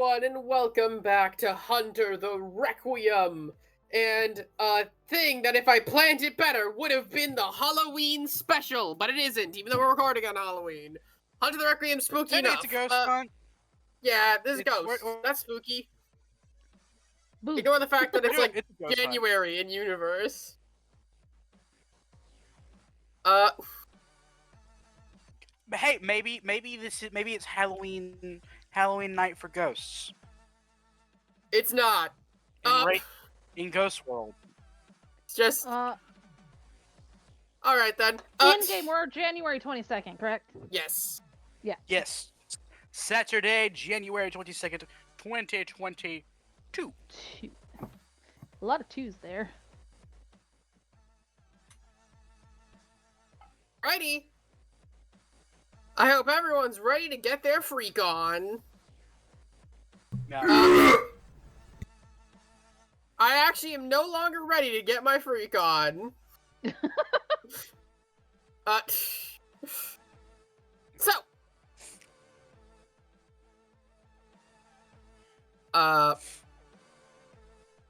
everyone, and welcome back to Hunter the Requiem. And a thing that if I planned it better would have been the Halloween special, but it isn't, even though we're recording on Halloween. Hunter the Requiem, spooky Technically, enough. it's a ghost hunt. Yeah, this is It's- ghosts. we're- That's spooky. Boo. Ignore the fact that it's like It's a ghost hunt. January in universe. But hey, maybe it's Halloween night for ghosts It's not. in Ghost World. It's just. Alright then. In-game, we're January 22nd, correct? Yes. Yes, Saturday, January 22nd, 2022. Two. A lot of twos there. Righty. I hope everyone's ready to get their freak on. Now, I actually am no longer ready to get my freak on. So.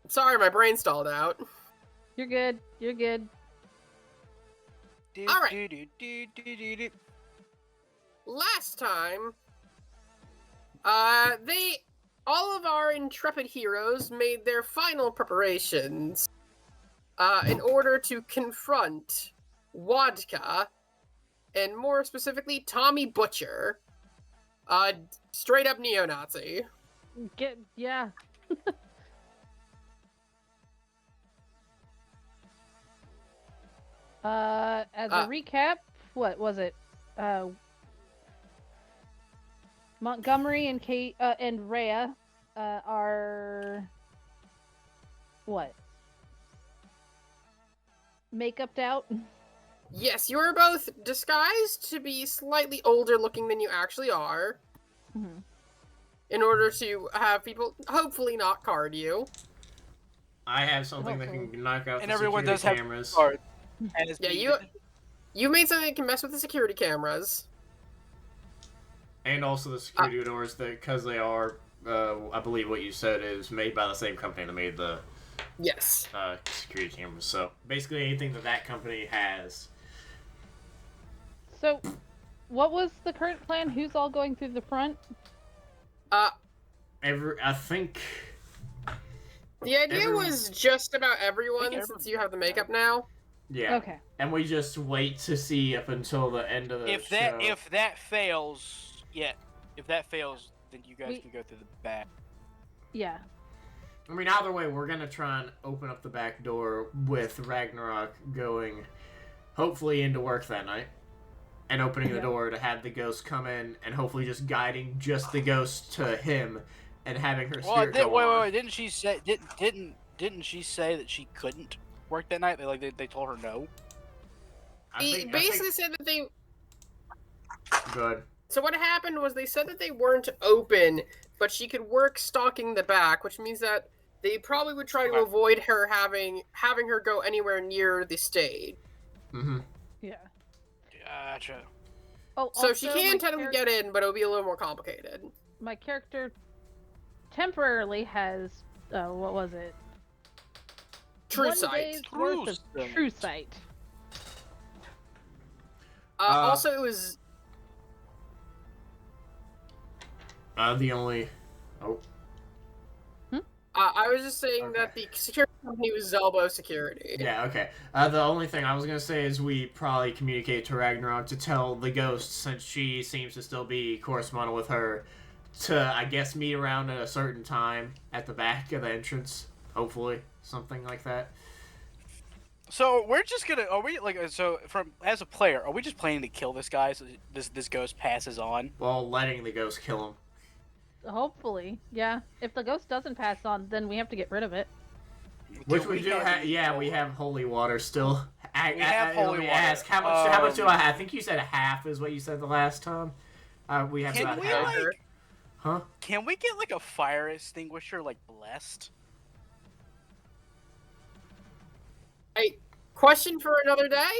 Sorry, my brain stalled out. You're good. You're good. All right. Last time, all of our intrepid heroes made their final preparations, in order to confront Wadka, and more specifically, Tommy Butcher, straight up neo-Nazi. Yeah. As a recap, what was it? Montgomery and Kate and Rhea are what? Makeuped out? Yes, you are both disguised to be slightly older looking than you actually are. Mm-hmm. In order to have people hopefully not card you. I have something that can knock out and the everyone security does cameras. have cards. Yeah, you made something that can mess with the security cameras. And also the security doors, because they are, I believe what you said is made by the same company that made the security cameras. So basically anything that company has. So, what was the current plan? Who's all going through the front? I think... The idea was just about everyone, since you have the makeup now. Yeah. Okay. And we just wait to see up until the end of the show. If that fails, then you guys can go through the back. Yeah. I mean, either way, we're gonna try and open up the back door with Ragnarok going, hopefully, into work that night. And opening the door to have the ghost come in, and hopefully just guiding just the ghost to him, and having her spirit go on. Wait, didn't she say didn't she say that she couldn't work that night? They told her no. They basically said that they... Good. So what happened was they said that they weren't open, but she could work stalking the back, which means that they probably would try to avoid her having her go anywhere near the stage. Mm-hmm. Yeah. Gotcha. Oh, so also, she can technically get in, but it'll be a little more complicated. My character temporarily has, what was it? True 1 sight. day's worth of true sight. Also, it was... the only... Oh. I was just saying that the security company was Zelbo Security. Yeah, okay. The only thing I was going to say is we probably communicate to Ragnarok to tell the ghost, since she seems to still be corresponding with her, to, I guess, meet around at a certain time at the back of the entrance. Hopefully. Something like that. So, we're just gonna... as a player, are we just planning to kill this guy so this ghost passes on? Well, letting the ghost kill him. Hopefully, yeah. If the ghost doesn't pass on, then we have to get rid of it. Which we do have. Yeah, we have holy water still. We have holy water. Ask, how much do I have? I think you said half is what you said the last time. We have Can about we, half. Huh? Can we get, a fire extinguisher, blessed? Question for another day?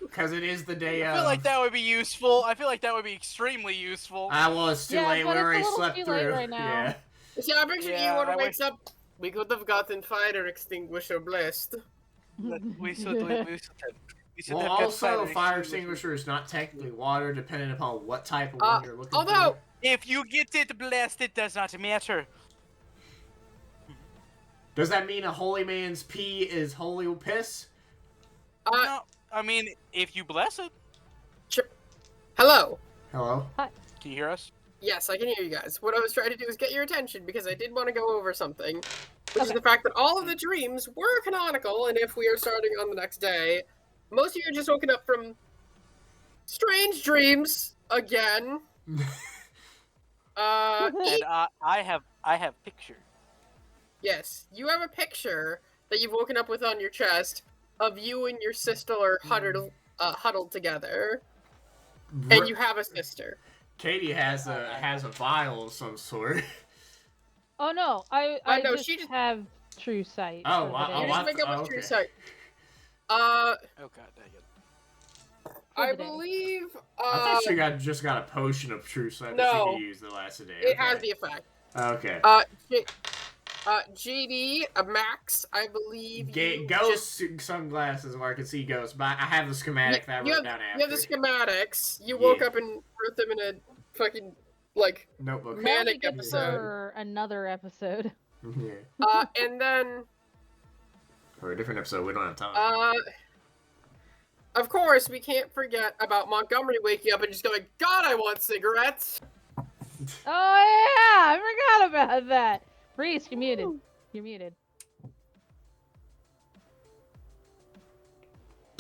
Because it is the day I of. feel like that would be useful. I feel like that would be extremely useful. Well, it's too Yeah, late. We but it's a already little slept too late through. right now. Yeah. Yeah, I picture Yeah, you when I it wakes up. We could have gotten fire extinguisher blessed. We should have Well, got also, fire extinguisher. extinguisher is not technically water, depending upon what type of Uh, one you're looking although- for. If you get it blessed, it does not matter. Does that mean a holy man's pee is holy piss? No, I mean, if you bless it. Hello. Hello? Can you hear us? Yes, I can hear you guys. What I was trying to do is get your attention because I did want to go over something, which is Okay. the fact that all of the dreams were canonical, and if we are starting on the next day, most of you are just woken up from strange dreams again. And I have picture. Yes, you have a picture that you've woken up with on your chest of you and your sister are huddled together, and you have a sister. Katie has a vial of some sort. Oh no, I no, just she just- have true sight. Oh, for wow. the You day. just I- wake up with okay. true sight. Oh god, dang it. I the day. believe. I thought she just got a potion of true sight that No. she could use the last day. It has the effect. Okay. GD, Max, I believe. Ghost sunglasses where I can see ghosts, but I have the schematic that I wrote down after. You have the schematics. You woke Yeah. up and wrote them in a fucking, like, Notebook. That'll be manic good episode. for another episode. Yeah. And then, For a different episode, we don't have time. of course, we can't forget about Montgomery waking up and just going, God, I want cigarettes. Oh yeah, I forgot about that. Reese, you're muted. You're muted.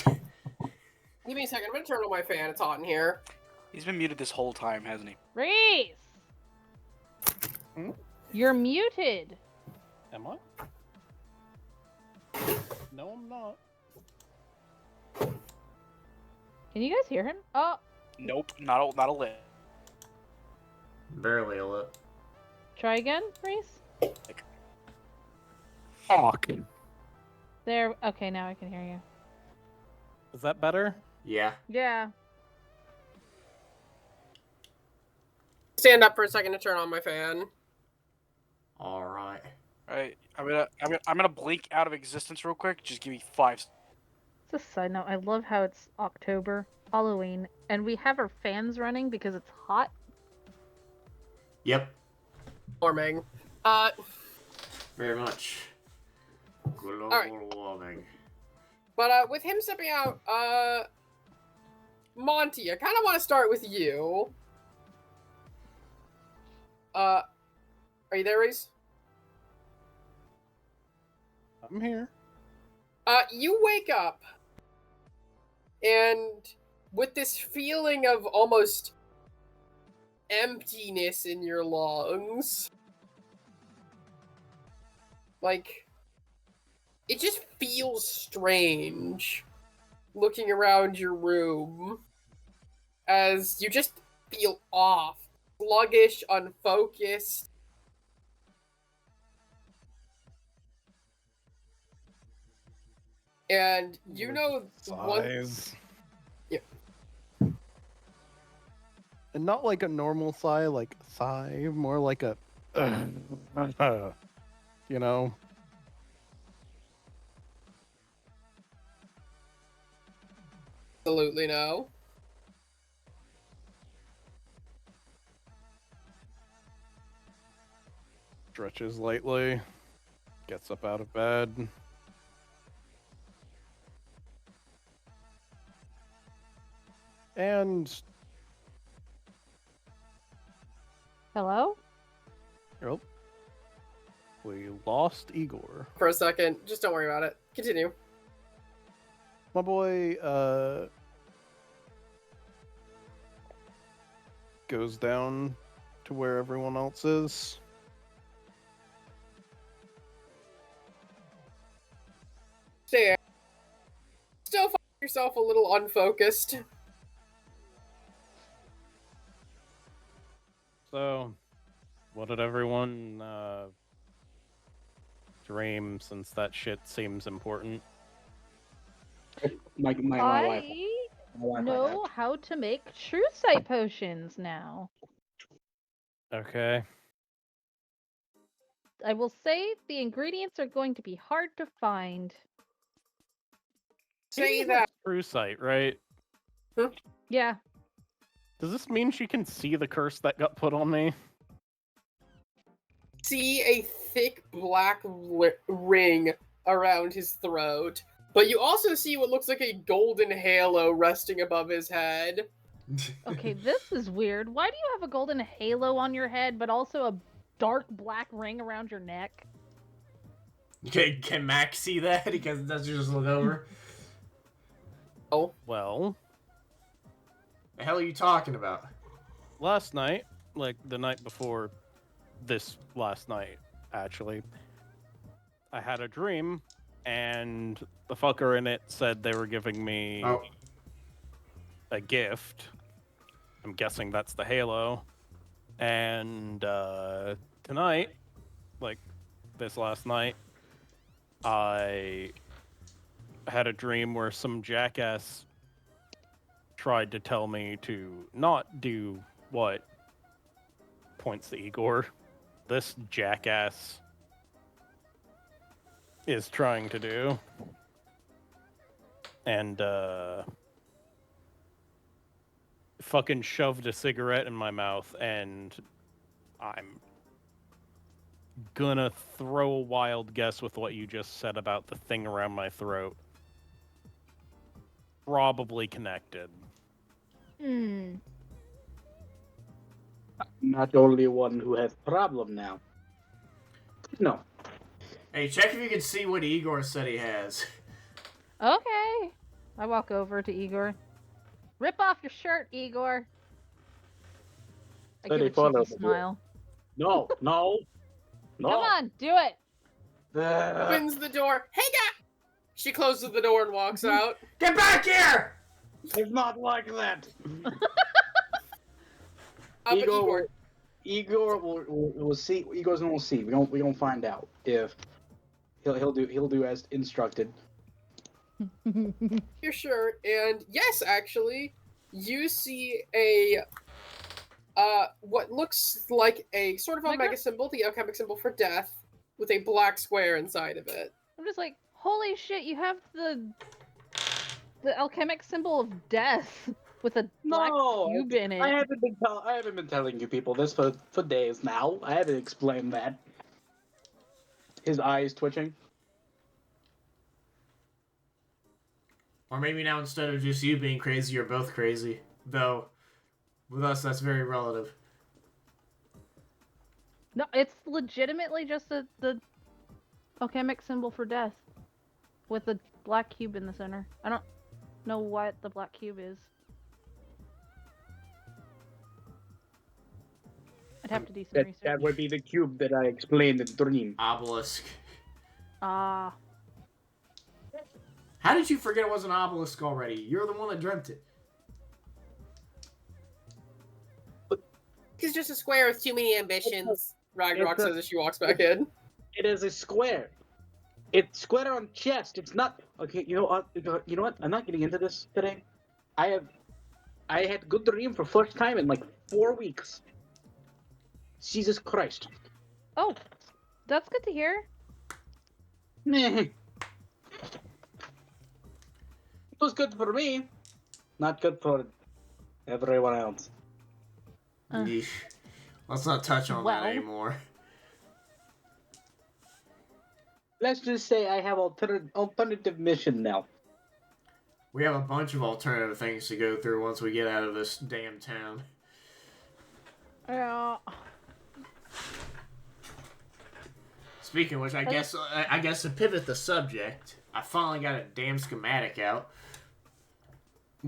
Give me a second. I'm gonna turn on my fan. It's hot in here. He's been muted this whole time, hasn't he? Reese! Hmm? You're muted. Am I? No, I'm not. Can you guys hear him? Oh, Nope, not a lip. Barely a lip. try again, Reese. Fuck. There. Okay, now I can hear you. Is that better? Yeah. Yeah. Stand up for a second to turn on my fan. All right. Alright, I'm gonna blink out of existence real quick. Just give me 5. Just a side note, I love how it's October, Halloween, and we have our fans running because it's hot. Yep. Warming. Very much. Global right. warming. But with him stepping out, Monty, I kind of want to start with you. Are you there, Reese? I'm here. You wake up, and with this feeling of almost emptiness in your lungs. Like, it just feels strange looking around your room as you just feel off, sluggish, unfocused. And you know one. Sighs. Yeah. And not like a normal sigh, like sigh, more like a, you know. Absolutely no. Stretches lightly, gets up out of bed. And Hello? oh, we lost Igor. For a second. Just don't worry about it. Continue. My boy goes down to where everyone else is. Stay. Still find yourself a little unfocused. So, what did everyone dream, since that shit seems important? My wife. I My wife know how to make true sight potions now. Okay. I will say the ingredients are going to be hard to find. Say Katie that. has true sight, right? Yeah. Does this mean she can see the curse that got put on me? See a thick black ring around his throat, but you also see what looks like a golden halo resting above his head. Okay, this is weird. Why do you have a golden halo on your head, but also a dark black ring around your neck? Okay, can Max see that? Because does you just look over? Oh, Well, The hell are you talking about? last night, like the night before this last night, actually, I had a dream, and the fucker in it said they were giving me Oh, a gift. I'm guessing that's the halo. And tonight, like this last night, I had a dream where some jackass tried to tell me to not do what points to Igor. This jackass is trying to do. And fucking shoved a cigarette in my mouth, and I'm gonna throw a wild guess with what you just said about the thing around my throat. Probably connected. Hmm. Not only one who has problem now. No. hey, check if you can see what Igor said he has. Okay. I walk over to Igor. Rip off your shirt, Igor. I give a cheeky smile. No. No. Come on, do it. opens the door. Hey, guy! She closes the door and walks out. Get back here! It's not like that. Up at Igor. Igor will see. Igor's gonna see. We gonna find out if he'll do as instructed. Your shirt, and yes, actually, you see a what looks like a sort of omega symbol, the alchemic symbol for death, with a black square inside of it. I'm just like, holy shit! You have the alchemic symbol of death with a black cube in it. I haven't been telling you people this for days now. I haven't explained that. His eyes twitching. Or maybe now instead of just you being crazy, you're both crazy. Though, with us, that's very relative. No, it's legitimately just the alchemic symbol for death with a black cube in the center. I don't know what the black cube is. I'd have to do some research. That would be the cube that I explained in the dream. Obelisk. Ah. How did you forget it was an obelisk already? You're the one that dreamt it. He's just a square with too many ambitions. Ragnarok says as she walks back in. It is a square. It's square on chest. It's not okay. You know what? I'm not getting into this today. I had good dream for first time in like 4 weeks. Jesus Christ. Oh, that's good to hear. Meh. It was good for me. Not good for everyone else. Yeesh. Let's not touch on that anymore. Let's just say I have alternative mission now. We have a bunch of alternative things to go through once we get out of this damn town. Yeah. Speaking of which, I guess to pivot the subject, I finally got a damn schematic out.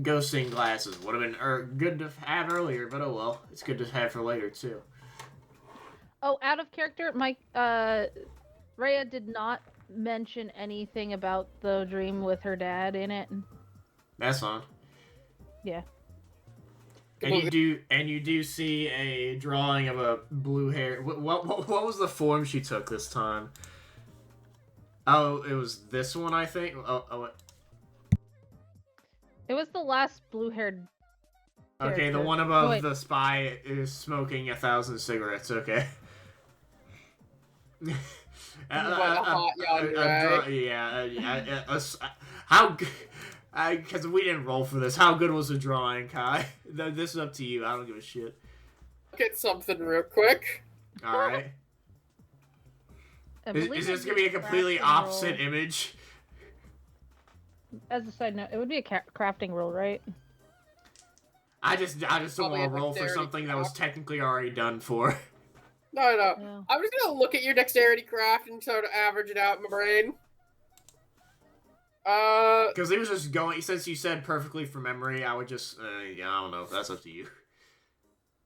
Ghosting glasses would have been good to have earlier, but oh well. It's good to have for later too. Oh, out of character, my Rhea did not mention anything about the dream with her dad in it. That's on. Yeah. And you do see a drawing of a blue hair. What was the form she took this time? Oh, it was this one, I think. Oh. It was the last blue-haired. Okay, the character. one above wait. the spy is smoking 1,000 cigarettes. Okay. hot young guy. How? Because we didn't roll for this. How good was the drawing, Kai? This is up to you. I don't give a shit. Look at something real quick. All right. I Is believe this it'd gonna be be a completely crafting opposite roll. image? As a side note, it would be a crafting roll, right? I just don't Probably want a to roll for dexterity something that was craft. technically already done for. No. Yeah. I'm just gonna look at your dexterity craft and sort of average it out in my brain. Because he was just going. Since you said perfectly from memory, I would just. Yeah, I don't know. That's up to you.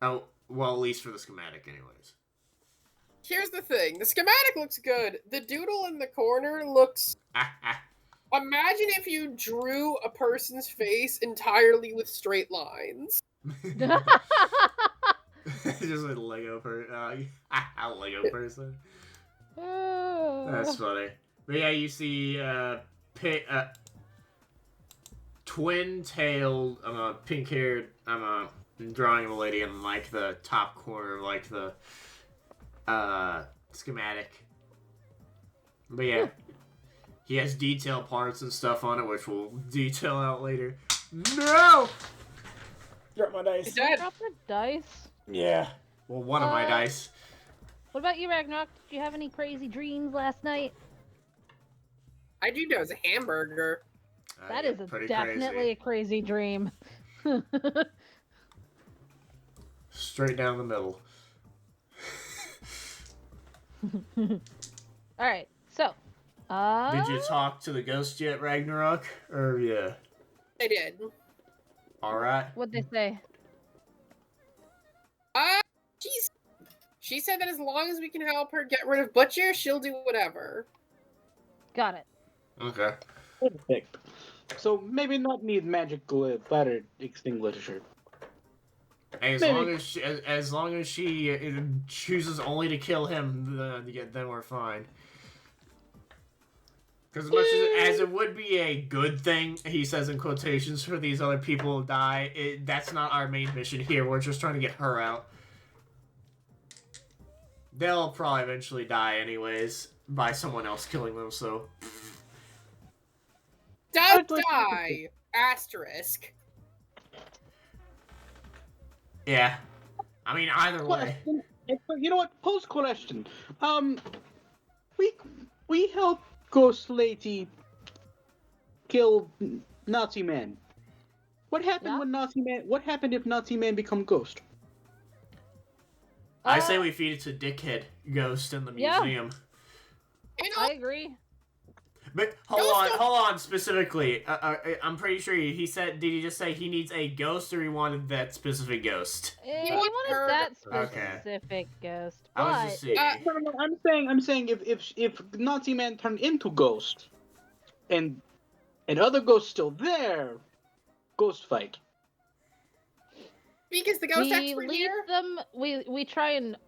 Oh, well, at least for the schematic, anyways. Here's the thing. The schematic looks good. The doodle in the corner looks... Imagine if you drew a person's face entirely with straight lines. Just a Lego person. A Lego person. That's funny. But yeah, you see twin-tailed, pink-haired, drawing of a lady in, like, the top corner of, like, the, schematic. But yeah, he has detail parts and stuff on it, which we'll detail out later. No! Drop my dice. Dad, Drop the dice. Yeah. Well, one of my dice. What about you, Ragnarok? Did you have any crazy dreams last night? I dreamed I was a hamburger. That Yeah, is pretty definitely a crazy dream. Straight down the middle. Alright, so. Did you talk to the ghost yet, Ragnarok? Or, yeah. I did. Alright. What'd they say? She said that as long as we can help her get rid of Butcher, she'll do whatever. Got it. Okay. Perfect. So maybe not need magical fire extinguisher. As Maybe. long as she chooses only to kill him, then we're fine. Because as much as it would be a good thing, he says in quotations, for these other people to die, that's not our main mission here. We're just trying to get her out. They'll probably eventually die anyways by someone else killing them, so... Don't die! Asterisk. Yeah. I mean, either way. You know what? Post question. We helped Ghost Lady kill Nazi man. What happened Yeah? when Nazi man? What happened if Nazi man become ghost? I say we feed it to Dickhead Ghost in the Yeah. museum. You know, I agree. But hold on, specifically. I'm pretty sure he said. Did he just say he needs a ghost, or he wanted that specific ghost? He want wanted her- that Okay. specific ghost. I was But just saying. No, I'm saying if Nazi man turned into ghost, and other ghosts still there, ghost fight. because the ghost we expert leave here... them. We try and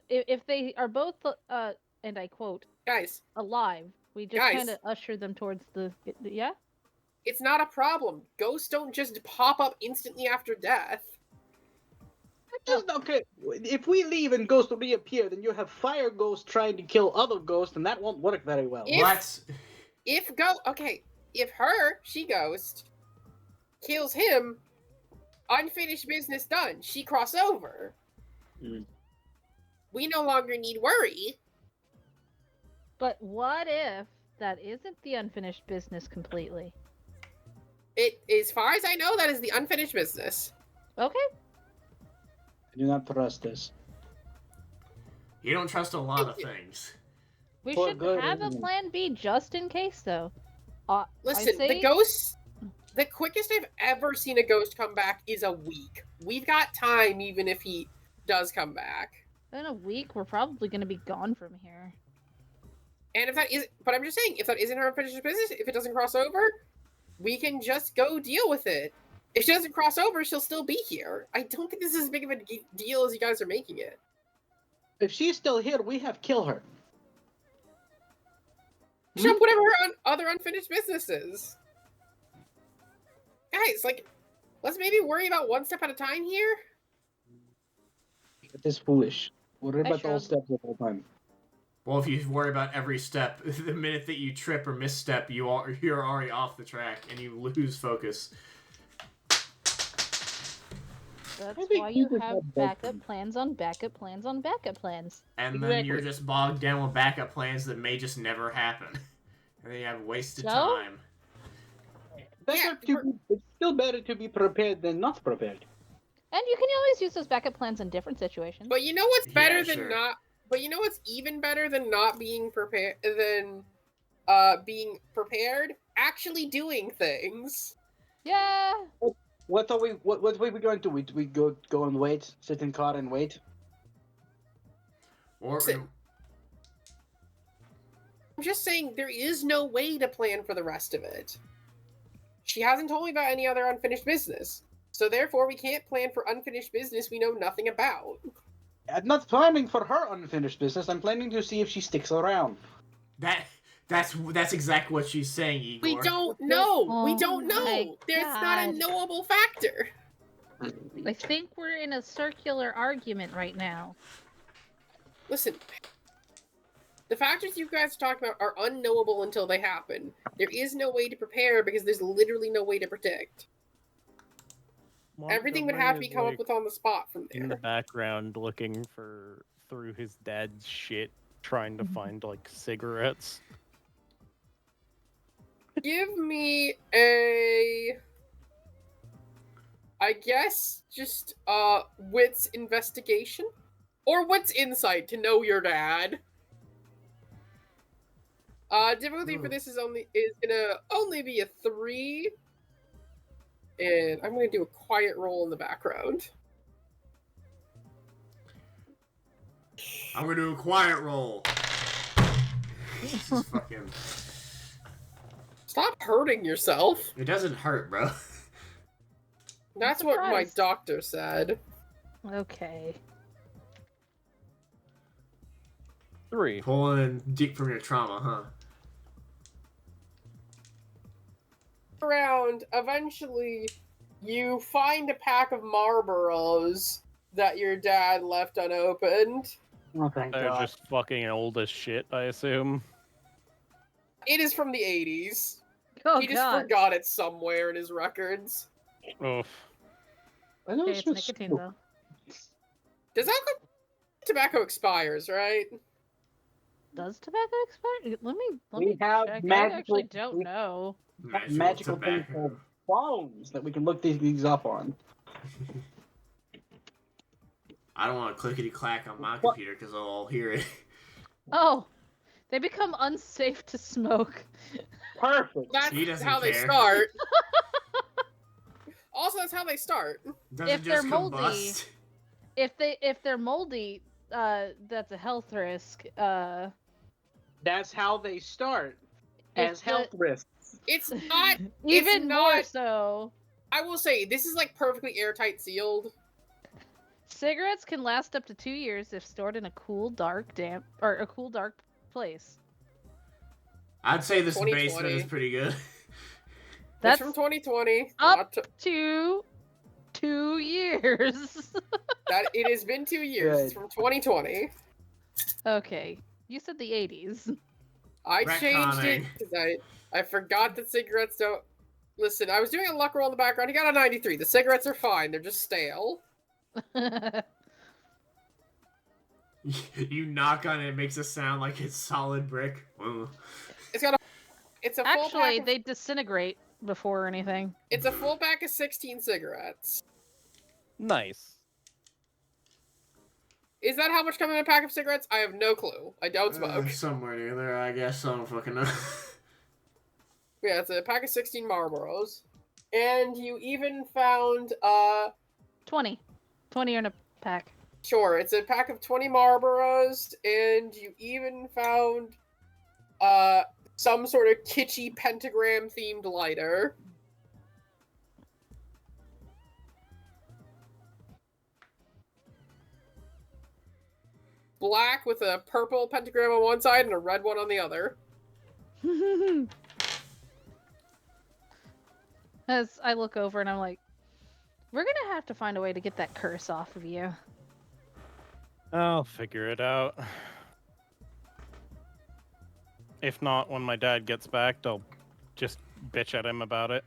if they are both and I quote Guys, alive, we just Guys. kind of usher them towards the yeah. it's not a problem. Ghosts don't just pop up instantly after death. Just okay. If we leave and ghosts reappear, then you have fire ghosts trying to kill other ghosts, and that won't work very well. If- What? If she ghost, kills him, unfinished business done. She cross over. Mm. We no longer need worry. But what if that isn't the unfinished business completely? As far as I know, that is the unfinished business. Okay. I do not trust this. You don't trust a lot of things. We For should good have a reason. plan B just in case, though. Listen, say- the ghosts. The quickest I've ever seen a ghost come back is a week. We've got time, even if he does come back. In a week, we're probably going to be gone from here. And if that is, but I'm just saying, if that isn't her unfinished business, if it doesn't cross over, we can just go deal with it. If she doesn't cross over, she'll still be here. I don't think this is as big of a deal as you guys are making it. If she's still here, we have kill her. She'll whatever her other unfinished business is. Guys, like, let's maybe worry about one step at a time here. It is foolish. Worry I about all shrug. steps at all time. Well, if you worry about every step, the minute that you trip or misstep, you're already off the track and you lose focus. That's I think why you we could have have backup both. plans on backup plans on backup plans. And then you're Exactly. just bogged down with backup plans that may just never happen. And then you have wasted So? time. Better Yeah, it's still better to be prepared than not prepared. And you can always use those backup plans in different situations. But you know what's better Yeah, than sure. not? But you know what's even better than not being prepared? Being prepared? Actually doing things. Yeah. What are we going to do? We go and wait, sit in car and wait. Or Sit. I'm just saying there is no way to plan for the rest of it. She hasn't told me about any other unfinished business. So therefore we can't plan for unfinished business we know nothing about. I'm not planning for her unfinished business. I'm planning to see if she sticks around. that's exactly what she's saying, Igor. We don't know. We Oh don't my know. There's not a God. knowable factor. I think we're in a circular argument right now. Listen, the factors you guys are talking about are unknowable until they happen. There is no way to prepare because there's literally no way to predict. Everything would have to be come up with on the spot from in the there. background looking through his dad's shit, trying to find like cigarettes. Give me a, I guess, just wits investigation or wits insight to know your dad. Difficulty for this is gonna only be a 3. And I'm gonna do a quiet roll in the background. I'm gonna do a quiet roll. This is fucking. Stop hurting yourself. It doesn't hurt, bro. That's what my surprised. doctor said. Okay. 3. Pulling deep from your trauma, huh? Around, eventually, you find a pack of Marlboros that your dad left unopened. Oh, thank They're God. just fucking old as shit, I assume. It is from the 80s. Oh He just God. forgot it somewhere in his records. Oof. I know Okay, it it's smells nicotine so- though. Does tobacco expires, right? Does tobacco expire? Let We me have check. I magical- actually don't we- know. Magical things tobacco. called phones that we can look these up on. I don't want to clickety clack on my What? computer because I'll hear it. Oh, they become unsafe to smoke. Perfect. That's He doesn't how they care. start. Also, that's how they start. Doesn't If they're just moldy- combust. If they're moldy, that's a health risk. That's how they start. If As the- health risks. It's not. even more not- so. I will say this is like perfectly airtight sealed. Cigarettes can last up to 2 years if stored in a cool, dark place. I'd say this 2020. basement is pretty good. That's It's from 2020. up Not to- to 2 years. that it has been 2 years. It's Good. from 2020. Okay, you said the 80s. I changed it Retconning. because I forgot that cigarettes don't. Listen, I was doing a luck roll in the background. He got a 93. The cigarettes are fine. They're just stale. You knock on it, it makes a sound like it's solid brick. Ugh. It's a full Actually, pack. Of, they disintegrate before anything. it's a full pack of 16 cigarettes. Nice. Is that how much come in a pack of cigarettes? I have no clue. I don't smoke. Somewhere near there, I guess. I don't fucking know. Yeah, it's a pack of 16 Marlboros. And you even found 20 in a pack. sure, it's a pack of 20 Marlboros, and you even found some sort of kitschy pentagram themed lighter. Black with a purple pentagram on one side and a red one on the other. As I look over and I'm like, we're gonna have to find a way to get that curse off of you. I'll figure it out. If not, when my dad gets back, I'll just bitch at him about it.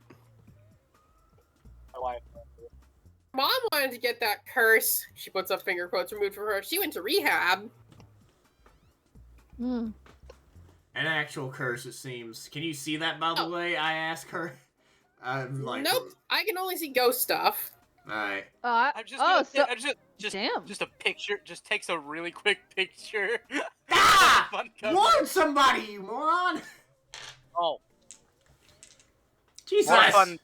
My wife. Mom wanted to get that curse. She puts up finger quotes removed from her. She went to rehab. Mm. An actual curse, it seems. Can you see that, by the Oh. way? I ask her. Like, Nope. I can only see ghost stuff. Alright. I'm just oh, so I'm damn. just a picture. Just takes a really quick picture. Ah! Fun cover. Warn somebody, you moron! Oh, Jesus! more fun.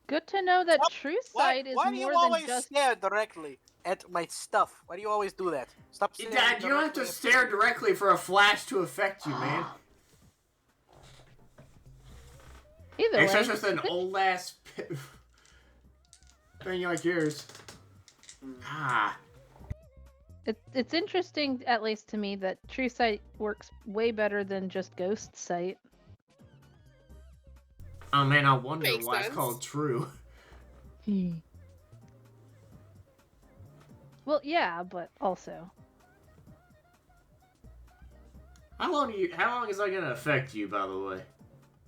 Good to know that Why- true Why, sight is why do you more than always just. stare directly at my stuff? Why do you always do that? Stop staring. Dad, you don't have to directly at stare me. directly for a flash to affect you, man. Either way. Except with an old ass thing like yours. Ah. It's interesting, at least to me, that true sight works way better than just ghost sight. Oh man, I wonder Makes why sense. it's called true. Well, yeah, but also. How long is that gonna affect you, by the way?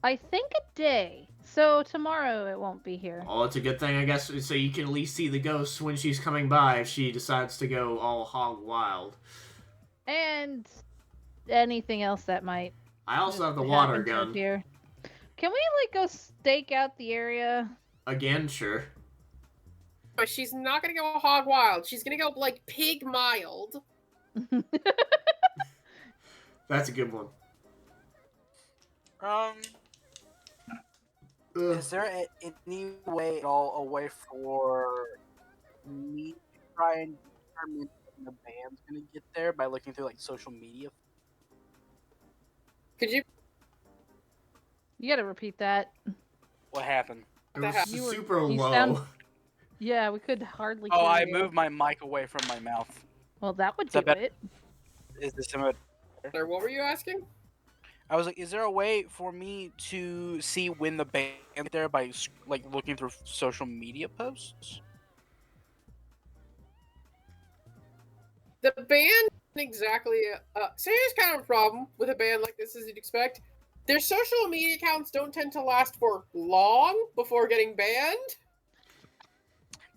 I think a day. So tomorrow it won't be here. Oh, it's a good thing, I guess, so you can at least see the ghost when she's coming by if she decides to go all hog wild. And anything else that might I also have the happen water to gun. appear. Can we, like, go stake out the area? Again, sure. But she's not gonna go hog wild. She's gonna go, like, pig mild. That's a good one. Ugh. Is there any way at all a way for me to try and determine when the band's gonna get there by looking through like social media? Could you? You gotta repeat that. What happened? It was You were- super you low. sound- Yeah, we could hardly Oh, hear I you. moved my mic away from my mouth. Well, that would Is that do better? it. Is this similar? Or what were you asking? I was like, is there a way for me to see when the band get there by like looking through social media posts? The band isn't exactly. So here's kind of a problem with a band like this, as you'd expect. Their social media accounts don't tend to last for long before getting banned.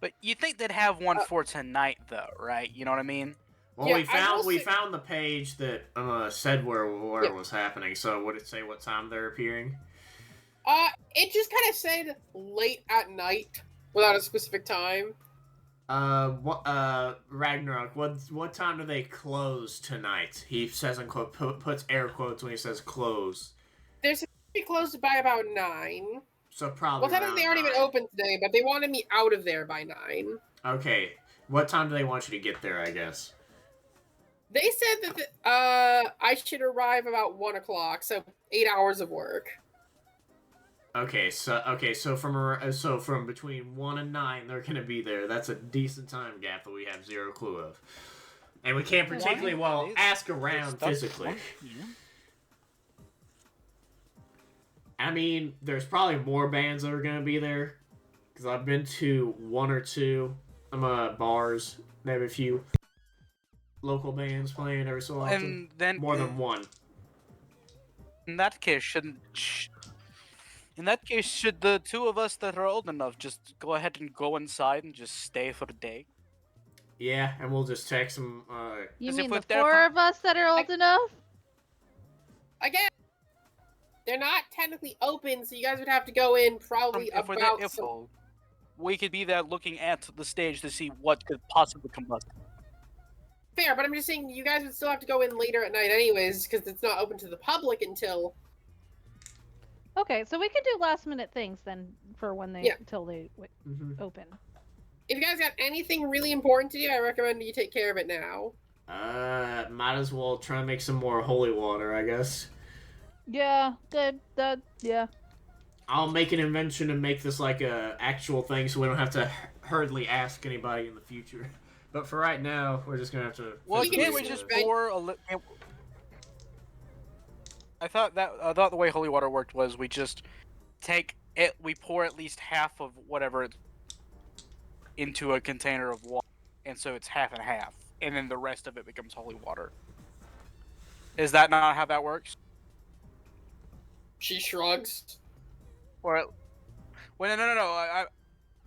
But you think they'd have one for tonight, though, right? You know what I mean? Well, Yeah, we say- found the page that said where it was happening. So would it say what time they're appearing? It just kind of said late at night without a specific time. Ragnarok, what time do they close tonight? He says in quote, puts air quotes when he says close. They're supposed to be closed by about 9. So probably. Well, technically they aren't even open today, but they wanted me out of there by 9. Okay, what time do they want you to get there? I guess. They said that I should arrive about 1 o'clock, so 8 hours of work. Okay, so from between 1 and 9, they're gonna be there. That's a decent time gap that we have zero clue of, and we can't particularly well ask around physically. I mean, there's probably more bands that are gonna be there, because I've been to 1 or 2 bars. They have a few local bands playing every so often. And then More than one. In that case, should the two of us that are old enough just go ahead and go inside and just stay for the day? Yeah, and we'll just text them. You As mean if the if they're 4 fi- of us that are old enough? Again, they're not technically open, so you guys would have to go in probably If we're about. that info, we could be there looking at the stage to see what could possibly combust. Fair, but I'm just saying you guys would still have to go in later at night, anyways, because it's not open to the public until. Okay, so we could do last minute things then for when they till they open. If you guys got anything really important to do, I recommend you take care of it now. Might as well try and make some more holy water, I guess. Yeah, good. Yeah. I'll make an invention and make this like a actual thing, so we don't have to hurriedly ask anybody in the future. But for right now, we're just gonna have to. Well, You can can't we just just spend- pour a I thought the way holy water worked was we just take it, we pour at least half of whatever it's into a container of water, and so it's half and half, and then the rest of it becomes holy water. Is that not how that works? She shrugs. Or, well, no.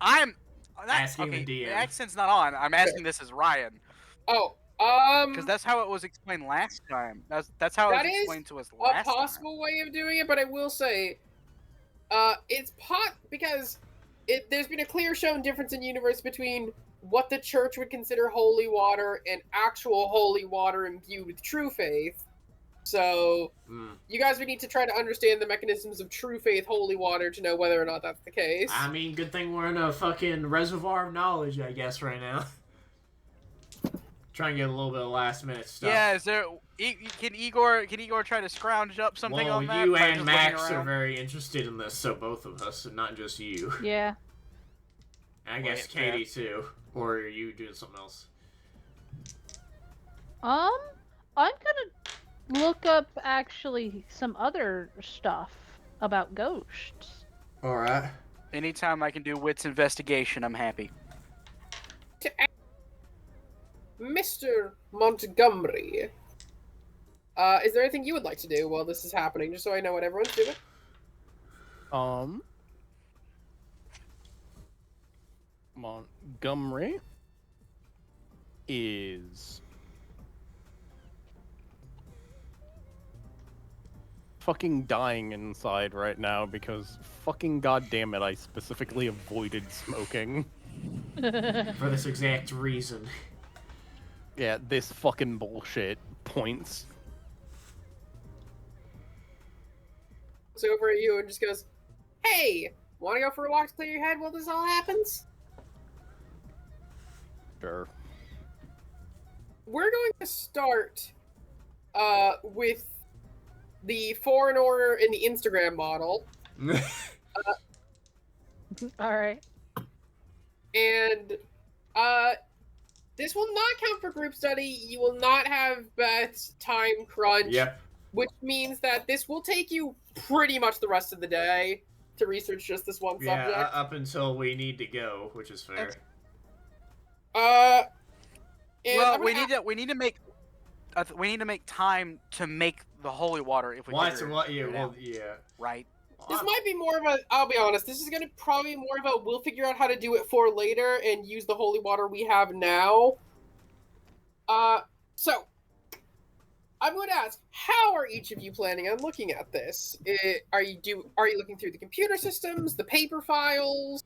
I'm Asking okay. the DM. The accent's not on. I'm asking this as Ryan Oh, because that's how it was explained last time. That's how it that was is explained to us a last time. possible way of doing it, but I will say, it's because there's been a clear shown difference in universe between what the church would consider holy water and actual holy water imbued with true faith. So, you guys would need to try to understand the mechanisms of true faith holy water to know whether or not that's the case. I mean, good thing we're in a fucking reservoir of knowledge, I guess, right now. Try and get a little bit of last minute stuff. Yeah, is there? Can Igor try to scrounge up something well, on that? you by and just Max looking are around? very interested in this, so both of us, and not just you. Yeah. And I guess Wait, Katie too, or are you doing something else? I'm gonna look up actually some other stuff about ghosts. All right. Anytime I can do wits investigation, I'm happy. Mr. Montgomery, is there anything you would like to do while this is happening, just so I know what everyone's doing? Montgomery is fucking dying inside right now because fucking goddamn it, I specifically avoided smoking. For this exact reason. Yeah, this fucking bullshit points. Looks over at you and just goes, "Hey, want to go for a walk to clear your head while this all happens?" Sure. We're going to start with the Foreign Order in the Instagram model. Alright. And this will not count for group study. You will not have Beth's time crunch. Yep. Which means that this will take you pretty much the rest of the day to research just this one Yeah, subject. up until we need to go, which is fair. And Well, I'm gonna we need to make time to make the holy water if we What? figure What? it Yeah. Well, out, yeah. right? This might be more of a, I'll be honest, this is going to probably be more of a we'll figure out how to do it for later and use the holy water we have now. So, I'm going to ask, how are each of you planning on looking at this? Are you looking through the computer systems, the paper files?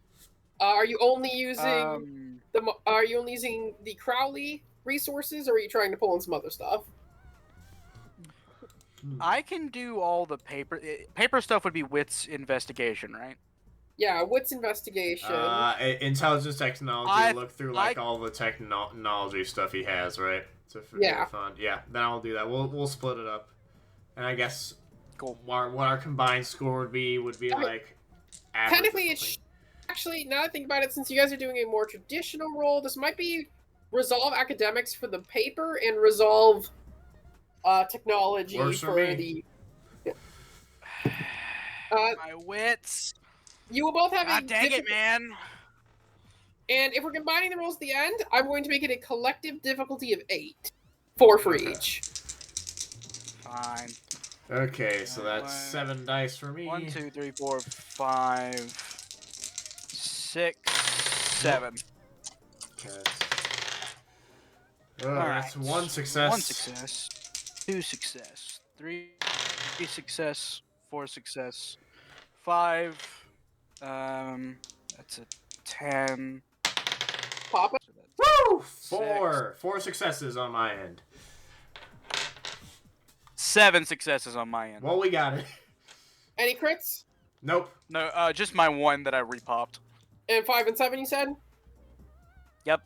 Are you only using the Crowley resources, or are you trying to pull in some other stuff? I can do all the paper stuff. Would be wits investigation, right? Yeah, what's investigation? Intelligence technology. I- Look through all the technology stuff he has, right? For Yeah. fun. Yeah. Then I'll do that. We'll split it up, and I guess Cool. what our combined score would be like. Average or Technically, something. actually, now that I think about it, since you guys are doing a more traditional role, this might be resolve academics for the paper and resolve technology Works for for me. the. My wits. You will both have God a dang it, man. And if we're combining the rolls at the end, I'm going to make it a collective difficulty of 8. 4 for Okay. each. Fine. Okay, so that's One- 7 dice for me. 1, 2, 3, 4, 5, 6, 7. Okay. Oh, Alright. that's 1 success. 1 success. 2 success. 3 success. 4 success. 5. That's a 10. Pop it. So that's Woo! 4 successes on my end. 7 successes on my end. Well, we got it. Any crits? Nope. No, just my one that I repopped. And 5 and 7, you said? Yep.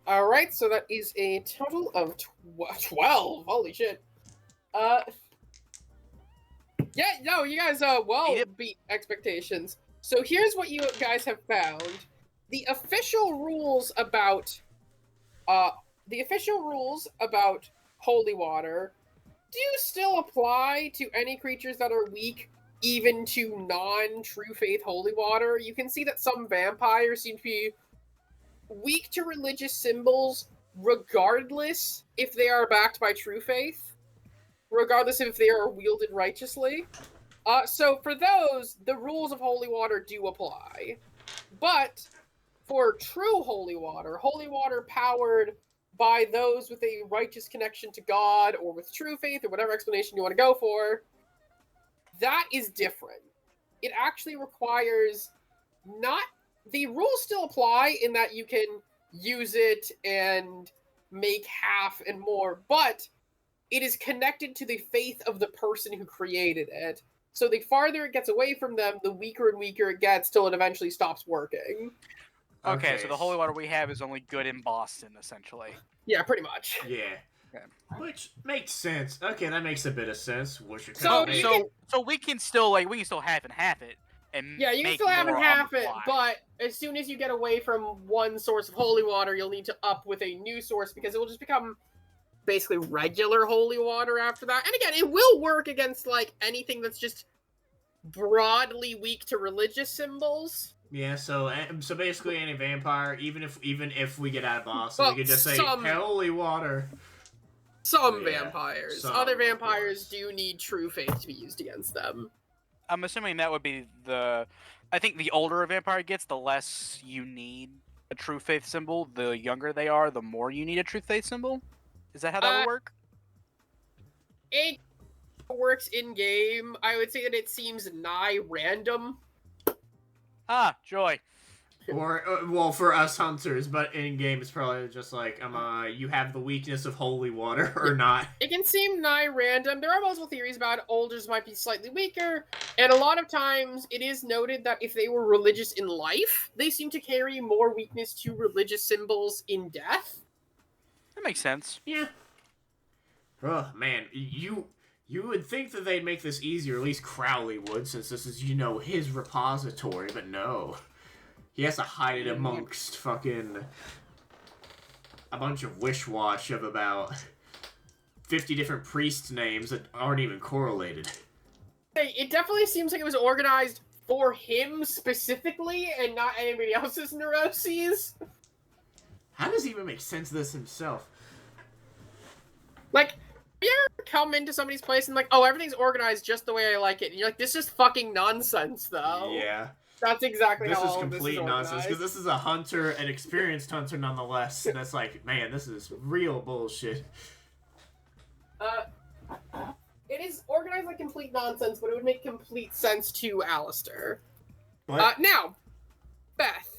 Alright, so that is a total of 12. Holy shit. Yeah, no, you guys beat expectations. So here's what you guys have found. The official rules about holy water do still apply to any creatures that are weak, even to non-true faith holy water. You can see that some vampires seem to be weak to religious symbols, regardless if they are backed by true faith, regardless if they are wielded righteously. So for those, the rules of holy water do apply. But for true holy water powered by those with a righteous connection to God or with true faith or whatever explanation you want to go for, that is different. It actually requires not... The rules still apply in that you can use it and make half and more, but it is connected to the faith of the person who created it. So the farther it gets away from them, the weaker and weaker it gets till it eventually stops working. Okay, so the holy water we have is only good in Boston, essentially. Yeah, pretty much. Yeah. Okay. Which makes sense. Okay, that makes a bit of sense. So we can still half and half it. And yeah, you can make still have more and on half the it, fly. but as soon as you get away from one source of holy water, you'll need to up with a new source because it will just become basically regular holy water after that. And again, it will work against like anything that's just broadly weak to religious symbols. Yeah, so basically any vampire, even if we get out of Boston, we could just say holy water. Some Yeah, vampires. some, Other of vampires course. do need true faith to be used against them. I'm assuming that would be I think the older a vampire gets, the less you need a true faith symbol. The younger they are, the more you need a true faith symbol. Is that how that would work? It works in game. I would say that it seems nigh random. Ah, joy. Or well, for us hunters, but in game it's probably just like you have the weakness of holy water or not. It can seem nigh random. There are multiple theories about it. Olders might be slightly weaker, and a lot of times it is noted that if they were religious in life, they seem to carry more weakness to religious symbols in death. That makes sense. Yeah. Oh man, you would think that they'd make this easier. At least Crowley would, since this is his repository. But no, he has to hide it amongst fucking a bunch of wish-wash of about 50 different priest names that aren't even correlated. It definitely seems like it was organized for him specifically and not anybody else's neuroses. How does he even make sense of this himself? Like, you ever come into somebody's place and like, oh, everything's organized just the way I like it, and you're like, this is fucking nonsense, though. Yeah. That's exactly This how is all complete of this is nonsense, because this is a hunter, an experienced hunter nonetheless, and that's like, man, this is real bullshit. It is organized like complete nonsense, but it would make complete sense to Alistair. But Now, Beth.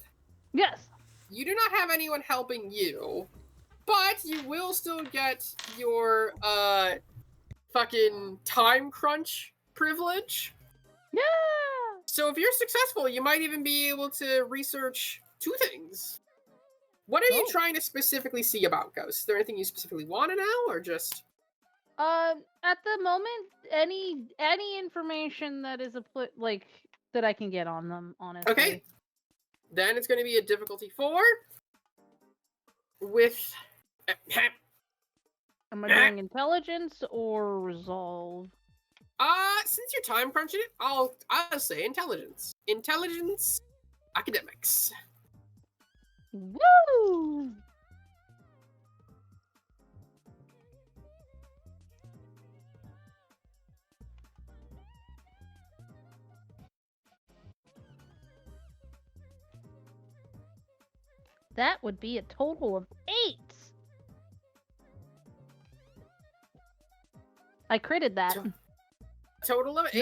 Yes. You do not have anyone helping you, but you will still get your, fucking time crunch privilege. Yeah. So if you're successful, you might even be able to research 2 things. What are you trying to specifically see about ghosts? Is there anything you specifically want to know, or just... At the moment, any information that is that I can get on them, honestly. Okay. Then it's going to be a difficulty 4 with... Am I doing intelligence or resolve? Since you're time crunching it, I'll say intelligence. Intelligence, academics. Woo! That would be a total of 8. I critted that. Total of 8.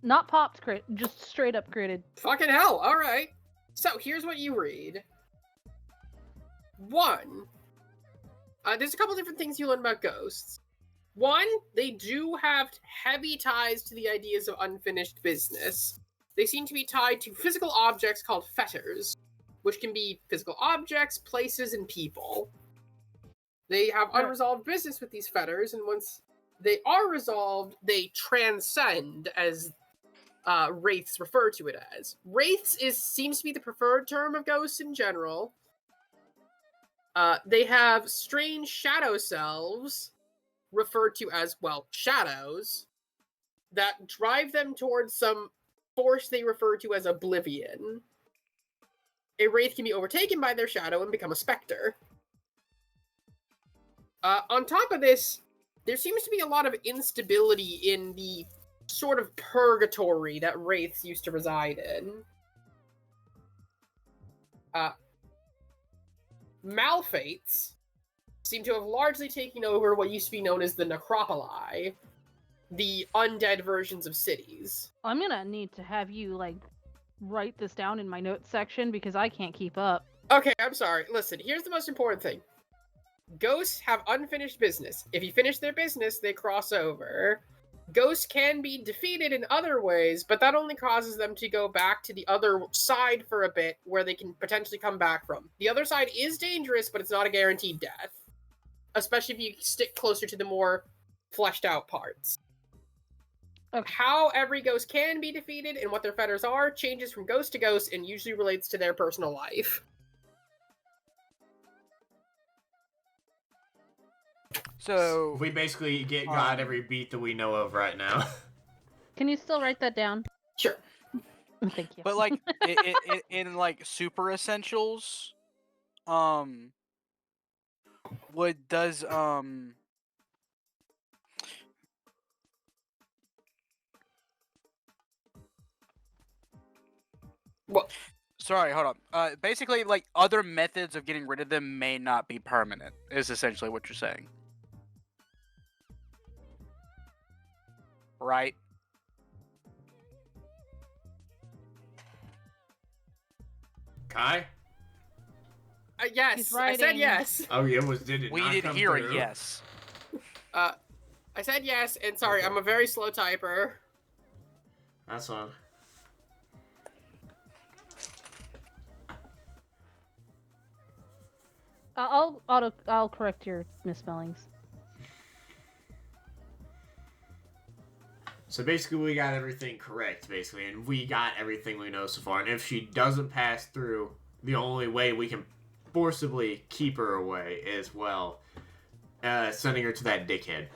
Not popped crit, just straight up critted. Fucking hell, alright. So, here's what you read. 1. There's a couple different things you learn about ghosts. 1, they do have heavy ties to the ideas of unfinished business. They seem to be tied to physical objects called fetters, which can be physical objects, places, and people. They have unresolved business with these fetters, and once they are resolved, they transcend, as wraiths refer to it as. Wraiths seems to be the preferred term of ghosts in general. They have strange shadow selves referred to as, well, shadows, that drive them towards some force they refer to as oblivion. A wraith can be overtaken by their shadow and become a specter. On top of this, there seems to be a lot of instability in the sort of purgatory that wraiths used to reside in. Malfates seem to have largely taken over what used to be known as the necropoli, the undead versions of cities. I'm gonna need to have you, like, write this down in my notes section because I can't keep up. Okay, I'm sorry. Listen, here's the most important thing. Ghosts have unfinished business. If you finish their business, they cross over. Ghosts can be defeated in other ways, but that only causes them to go back to the other side for a bit, where they can potentially come back from. The other side is dangerous, but it's not a guaranteed death. Especially if you stick closer to the more fleshed out parts. Okay. How every ghost can be defeated and what their fetters are changes from ghost to ghost and usually relates to their personal life. So We basically got every beat that we know of right now. Can you still write that down? Sure. Thank you. but like in like super essentials, what does What? Sorry, hold on. Basically, like, other methods of getting rid of them may not be permanent, is essentially what you're saying. Right? Kai? Yes, He's I said writing. yes. Oh, yeah, did it We not did come hear through? a yes. I said yes, and sorry, I'm a very slow typer. That's fine. I'll correct your misspellings. So basically, we got everything correct, basically, and we got everything we know so far. And if she doesn't pass through, the only way we can forcibly keep her away is, well, sending her to that dickhead.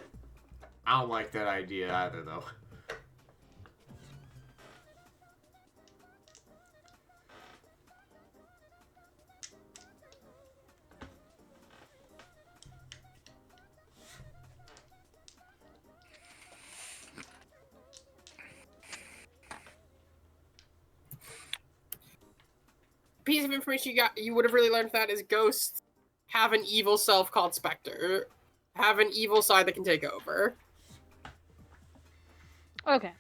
I don't like that idea either, though. Piece of information you would have really learned from that is ghosts have an evil self called Spectre. Have an evil side that can take over. Okay.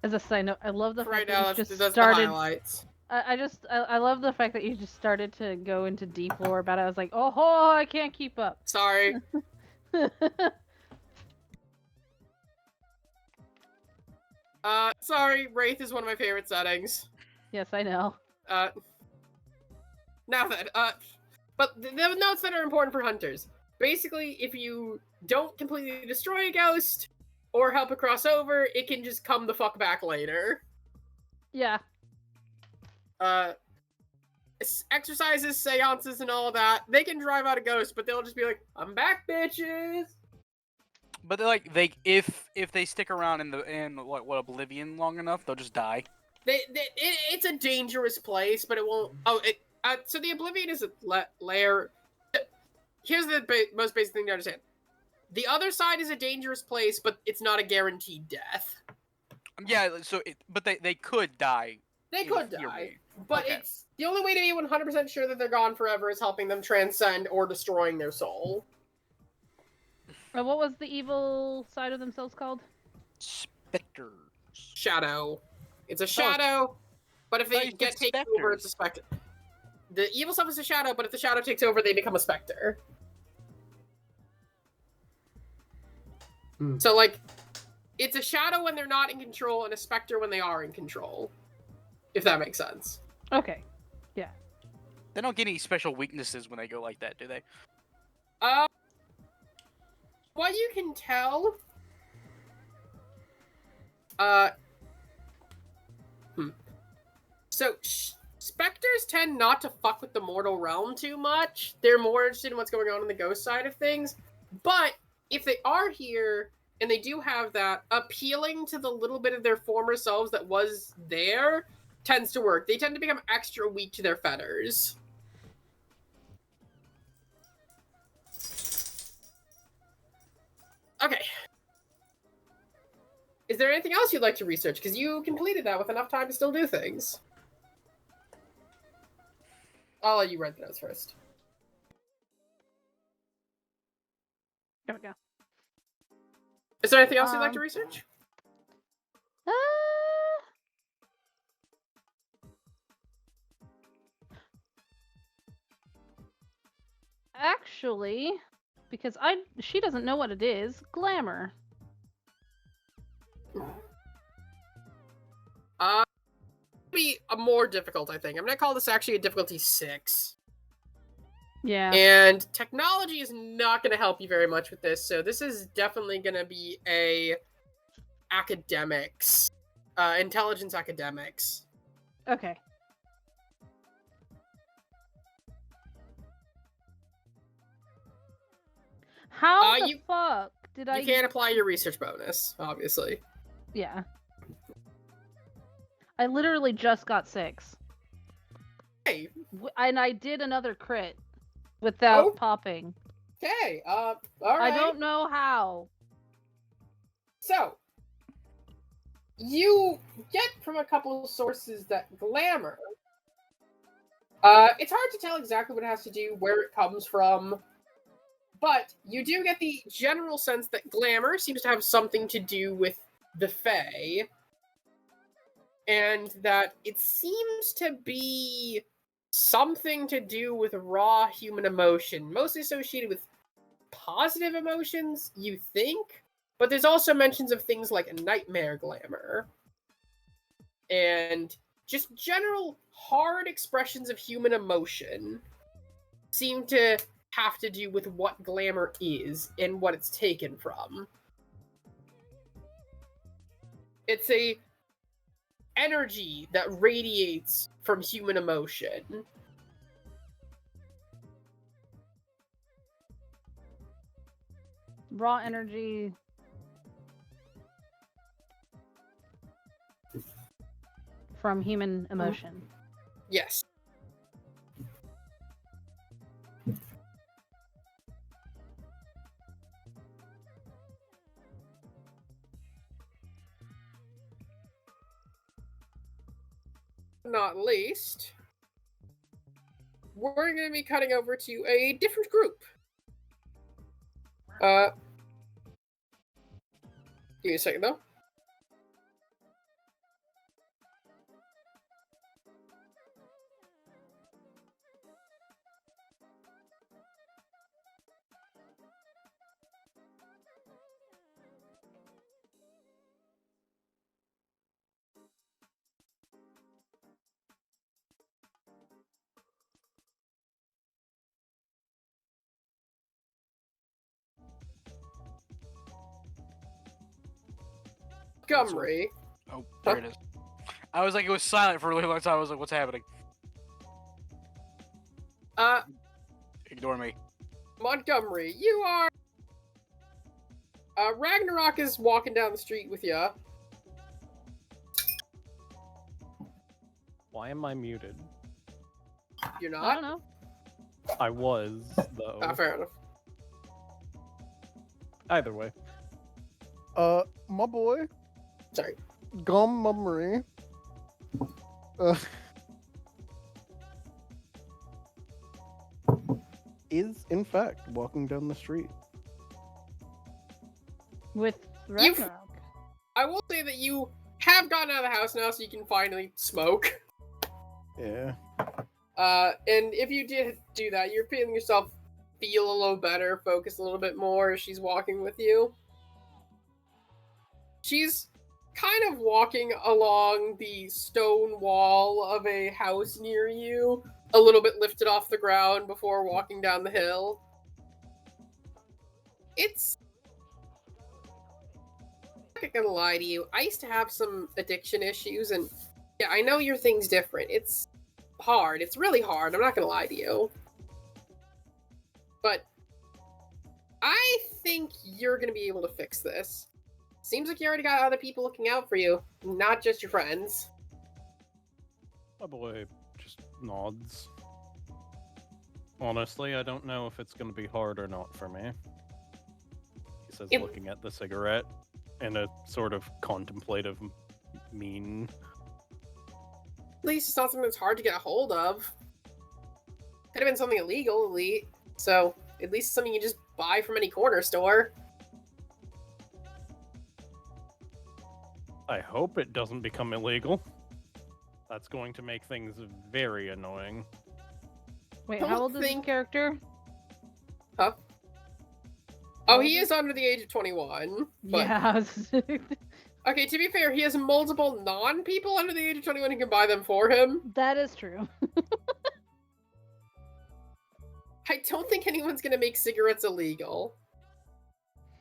As a side note, I love the For fact right now, that you that's just the started. highlights. I love the fact that you just started to go into deep lore about it. I was like, oh, I can't keep up. Sorry. Sorry, Wraith is one of my favorite settings. Yes, I know. Now then, but the notes that are important for hunters. Basically, if you don't completely destroy a ghost or help it cross over, it can just come the fuck back later. Yeah. Exercises, seances, and all of that, they can drive out a ghost, but they'll just be like, I'm back, bitches! But they're like, if they stick around in what Oblivion long enough, they'll just die. It's a dangerous place, but it won't. So the Oblivion is a layer. Here's the most basic thing to understand: the other side is a dangerous place, but it's not a guaranteed death. Yeah, but they could die. They could die, theory. but Okay. it's the only way to be 100% sure that they're gone forever is helping them transcend or destroying their soul. What was the evil side of themselves called? Specters. Shadow. It's a shadow, but if they you get said taken over, it's a specter. The evil stuff is a shadow, but if the shadow takes over, they become a specter. So, like, it's a shadow when they're not in control, and a specter when they are in control. If that makes sense. Okay. They don't get any special weaknesses when they go like that, do they? What you can tell, Uh. So, specters tend not to fuck with the mortal realm too much. They're more interested in what's going on in the ghost side of things. But if they are here and they do have that, appealing to the little bit of their former selves that was there tends to work. They tend to become extra weak to their fetters. Okay. Is there anything else you'd like to research? Because you completed that with enough time to still do things. I'll let you read the notes first. There we go. Is there anything else you'd like to research? Actually, because she doesn't know what it is. Glamour. Be a more difficult, I think. I'm gonna call this actually a difficulty 6. Yeah. And technology is not gonna help you very much with this, so this is definitely gonna be a academics, intelligence academics. Okay. How the fuck did I? You can't apply your research bonus, obviously. Yeah. I literally just got 6. Hey. And I did another crit without popping. Okay, all right. I don't know how. So, you get from a couple of sources that glamour, it's hard to tell exactly what it has to do, where it comes from, but you do get the general sense that glamour seems to have something to do with the Fae, and that it seems to be something to do with raw human emotion, mostly associated with positive emotions, you think? But there's also mentions of things like nightmare glamour. And just general hard expressions of human emotion seem to have to do with what glamour is and what it's taken from. It's a energy that radiates from human emotion. Raw energy. From human emotion. Yes. Not least, we're going to be cutting over to a different group. Give me a second, though. Montgomery. Oh, there it is. I was like, it was silent for a really long time. I was like, what's happening? Ignore me. Montgomery, you are... Ragnarok is walking down the street with you. Why am I muted? You're not? I don't know. I was, though. Fair enough. Either way. My boy. Sorry. Montgomery. Is, in fact, walking down the street. With Ragnarok. I will say that you have gotten out of the house now, so you can finally smoke. Yeah. And if you did do that, you're feeling yourself feel a little better, focus a little bit more as she's walking with you. She's kind of walking along the stone wall of a house near you, a little bit lifted off the ground before walking down the hill. It's not gonna lie to you. I used to have some addiction issues, and yeah, I know your thing's different. It's hard. It's really hard. I'm not gonna lie to you. But I think you're gonna be able to fix this. Seems like you already got other people looking out for you, not just your friends. My boy just nods. Honestly, I don't know if it's going to be hard or not for me. He says, looking at the cigarette in a sort of contemplative mean. At least it's not something that's hard to get a hold of. Could have been something illegal, elite. So, at least something you just buy from any corner store. I hope it doesn't become illegal. That's going to make things very annoying. Wait, Don't how old is this think- character? Huh? Oh, he is under the age of 21. But... Yeah. Okay, to be fair, he has multiple non-people under the age of 21 who can buy them for him. That is true. I don't think anyone's gonna make cigarettes illegal.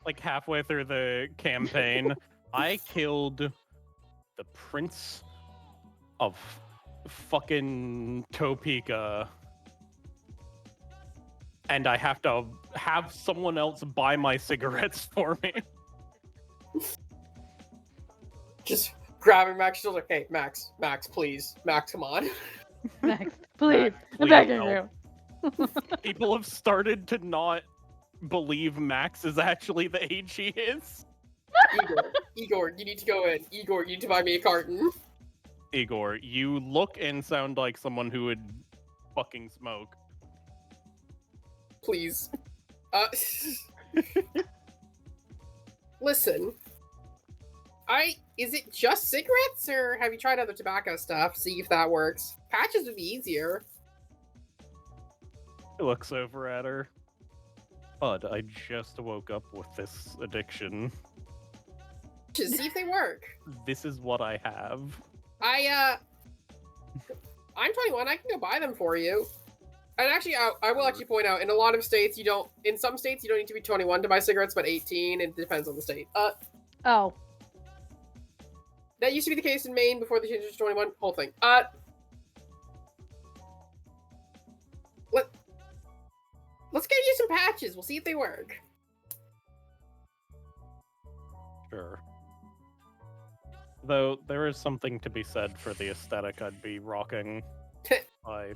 Like halfway through the campaign, I killed the Prince of fucking Topeka. And I have to have someone else buy my cigarettes for me. Just grabbing Max shoulder. Hey, Max, please. Max, come on. Max, please. I'm Please begging help. you. People have started to not believe Max is actually the age he is. Igor, you need to go in. Igor, you need to buy me a carton. Igor, you look and sound like someone who would fucking smoke. Please. Listen. Is it just cigarettes, or have you tried other tobacco stuff? See if that works. Patches would be easier. He looks over at her. Bud, I just woke up with this addiction. Just see if they work. This is what I have. I'm 21. I can go buy them for you. And actually, I will actually point out, in a lot of states, in some states, you don't need to be 21 to buy cigarettes, but 18. It depends on the state. Oh. That used to be the case in Maine before they changed it to 21. Whole thing. Let's get you some patches. We'll see if they work. Sure. Though, there is something to be said for the aesthetic I'd be rocking by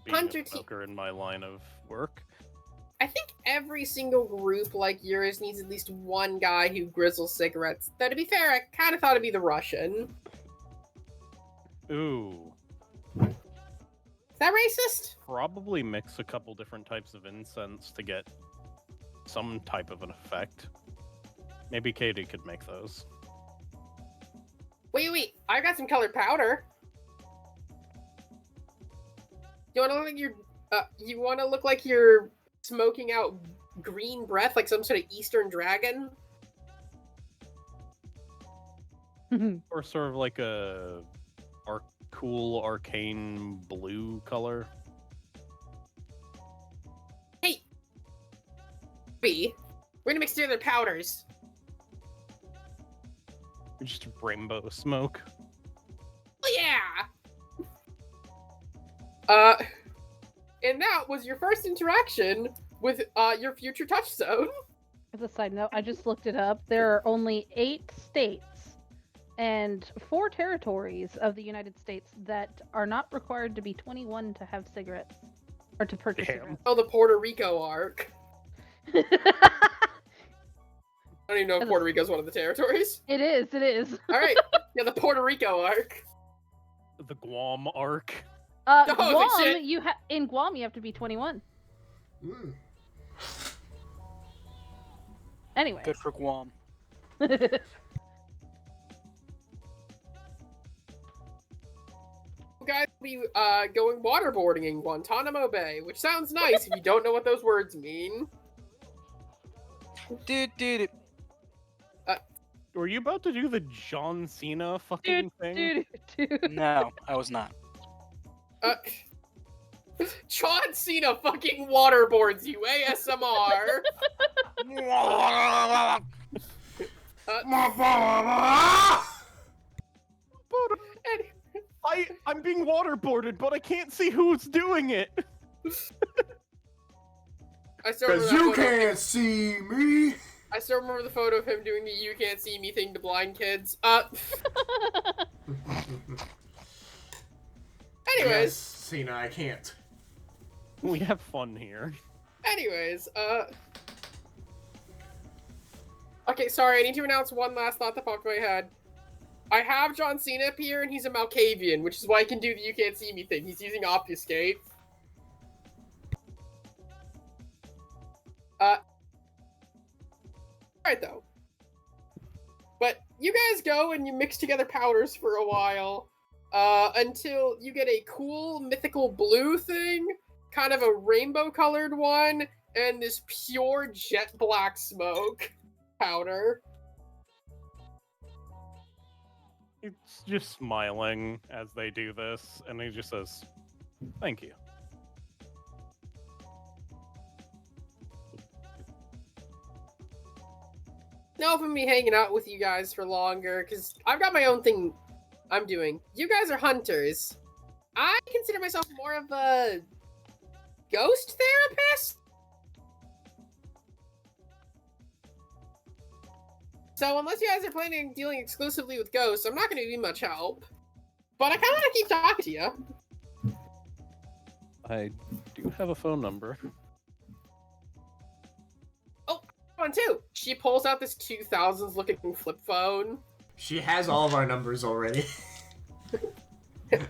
being Hunter a smoker in my line of work. I think every single group like yours needs at least one guy who grizzles cigarettes. Though, to be fair, I kind of thought it'd be the Russian. Ooh. Is that racist? Probably mix a couple different types of incense to get some type of an effect. Maybe Katie could make those. Wait. I got some colored powder. You want to look like you're smoking out green breath like some sort of Eastern dragon? Or sort of like a cool arcane blue color. Hey! B, we're gonna mix together powders. Just rainbow smoke. Oh, yeah! And that was your first interaction with, your future touchstone. As a side note, I just looked it up. There are only 8 states and 4 territories of the United States that are not required to be 21 to have cigarettes. Or to purchase Damn. Oh, the Puerto Rico arc. cigarettes. I don't even know if Puerto Rico's one of the territories. It is. Alright, yeah, the Puerto Rico arc. The Guam arc. Holy Guam, shit. in Guam you have to be 21. Mm. Anyway. Good for Guam. You guys will be going waterboarding in Guantanamo Bay, which sounds nice if you don't know what those words mean. Dude. Were you about to do the John Cena fucking thing? Dude. No, I was not. John Cena fucking waterboards you, ASMR! I'm being waterboarded, but I can't see who's doing it. I still remember Because that you photo of him- can't see me. I still remember the photo of him doing the "you can't see me" thing to blind kids. Anyways, Yes, Cena, I can't. We have fun here. Okay, sorry, I need to announce one last thought that popped in my head. I have John Cena up here, and he's a Malkavian, which is why he can do the "you can't see me" thing. He's using Obfuscate. Alright, though. But you guys go and you mix together powders for a while, until you get a cool mythical blue thing, kind of a rainbow-colored one, and this pure jet black smoke powder. It's just smiling as they do this, and he just says, "Thank you." Now if I'm be hanging out with you guys for longer, because I've got my own thing I'm doing. You guys are hunters. I consider myself more of a ghost therapist. So unless you guys are planning on dealing exclusively with ghosts, I'm not going to be much help. But I kind of want to keep talking to you. I do have a phone number. One too. She pulls out this 2000s looking flip phone. She has all of our numbers already.